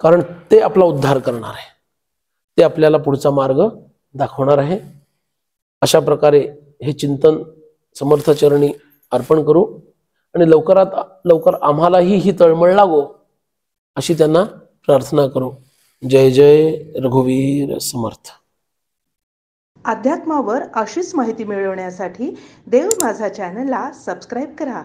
कारण ते आपला उद्धार करणार आहे, ते आपल्याला पुढचा मार्ग दाखवणार आहे. अशा प्रकारे हे चिंतन समर्थ चरणी अर्पण करू आणि लवकरात लवकर आम्हालाही ही तळमळ लागो अशी त्यांना प्रार्थना करू. जय जय रघुवीर समर्थ.
अध्यात्मावर अशीच माहिती मिळवण्यासाठी देव माझा चॅनलला सबस्क्राईब करा